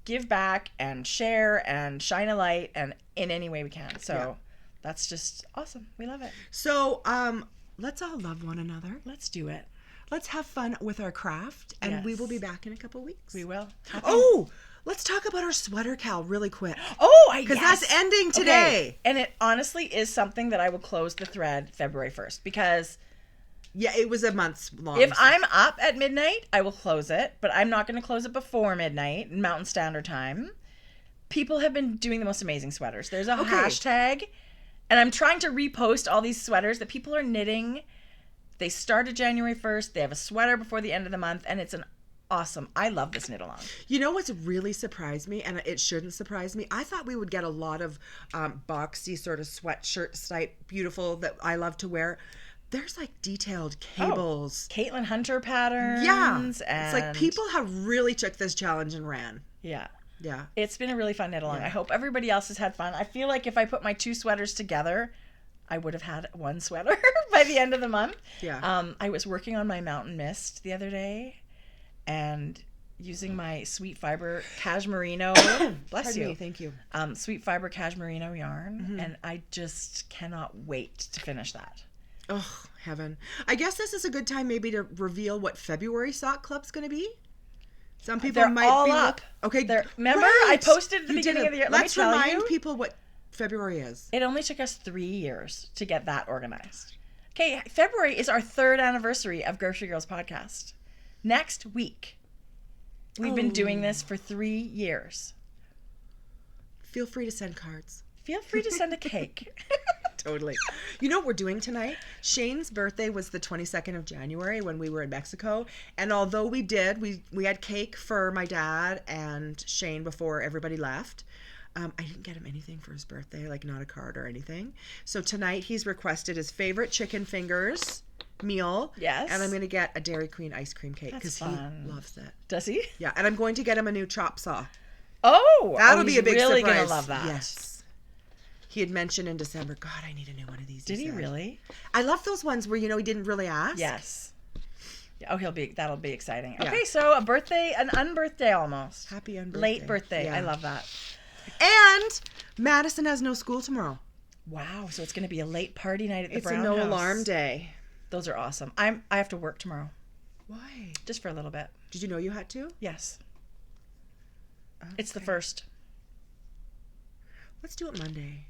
give back and share and shine a light and in any way we can. So that's just awesome. We love it. So let's all love one another. Let's do it. Let's have fun with our craft, and we will be back in a couple weeks. We will. Oh, let's talk about our sweater cal really quick. Oh, because that's ending today. Okay. And it honestly is something that I will close the thread February 1st because it was a month long. If I'm up at midnight, I will close it, but I'm not going to close it before midnight, Mountain Standard Time. People have been doing the most amazing sweaters. There's a hashtag, and I'm trying to repost all these sweaters that people are knitting. They started January 1st. They have a sweater before the end of the month, and it's an awesome. I love this knit along. You know what's really surprised me, and it shouldn't surprise me? I thought we would get a lot of boxy sort of sweatshirt type, beautiful, that I love to wear. There's like detailed cables. Caitlin Hunter patterns. Yeah. And it's like people have really took this challenge and ran. Yeah. Yeah. It's been a really fun knit along. I hope everybody else has had fun. I feel like if I put my two sweaters together, I would have had one sweater by the end of the month. Yeah. I was working on my Mountain Mist the other day and using my Sweet Fiber Cashmerino. Bless you. Thank you. Sweet Fiber Cashmerino yarn. And I just cannot wait to finish that. Oh, heaven. I guess this is a good time maybe to reveal what February sock club's going to be. Some people might all be up. Okay. Remember I posted at the beginning of the year. Let's remind people what February is. It only took us 3 years to get that organized. Okay, February is our 3rd anniversary of Grocery Girls podcast. Next week. We've been doing this for 3 years. Feel free to send cards. Feel free to send a cake. Totally. You know what we're doing tonight? Shane's birthday was the 22nd of January when we were in Mexico. And although we had cake for my dad and Shane before everybody left, I didn't get him anything for his birthday, like not a card or anything. So tonight he's requested his favorite chicken fingers meal. Yes. And I'm going to get a Dairy Queen ice cream cake because he loves it. Does he? Yeah. And I'm going to get him a new chop saw. Oh, that'll be a big really surprise. Gonna love that. Yes. He had mentioned in December, God, I need a new one of these. Did he really? I love those ones where, he didn't really ask. Yes. Oh, that'll be exciting. Yeah. Okay, so an unbirthday almost. Happy unbirthday. Late birthday. Yeah. I love that. And Madison has no school tomorrow. Wow, so it's going to be a late party night at the Brown House. It's a no house. alarm day. Those are awesome. I have to work tomorrow. Why? Just for a little bit. Did you know you had to? Yes. Okay. It's the 1st. Let's do it Monday.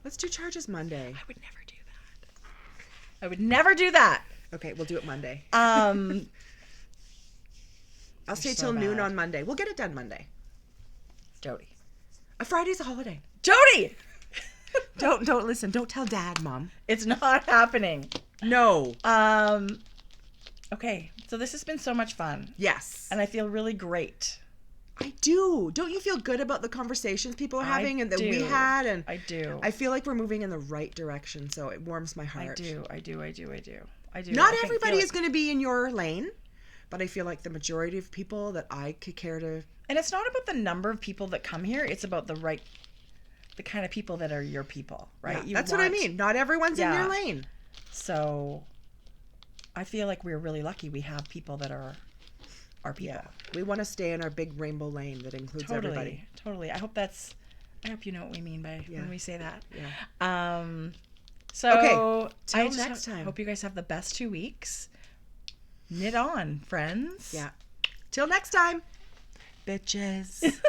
Let's do charges Monday. I would never do that. I would never do that. Okay, we'll do it Monday. I'll stay till noon on Monday. We'll get it done Monday. Jodi. A Friday's a holiday. Jodi! Don't listen. Don't tell Dad, Mom. It's not happening. No. Okay, so this has been so much fun. Yes. And I feel really great. I do. Don't you feel good about the conversations people are having and that we had? And I do. I feel like we're moving in the right direction, so it warms my heart. I do. Not everybody is going to be in your lane, but I feel like the majority of people that I could care to... And it's not about the number of people that come here. It's about the kind of people that are your people, right? Yeah, that's what I mean. Not everyone's in your lane. So I feel like we're really lucky we have people that are our people. Yeah. We want to stay in our big rainbow lane that includes everybody. Totally. I hope you know what we mean by when we say that. Yeah. So okay. Till next time. Hope you guys have the best 2 weeks. Knit on, friends. Yeah. Till next time. Bitches.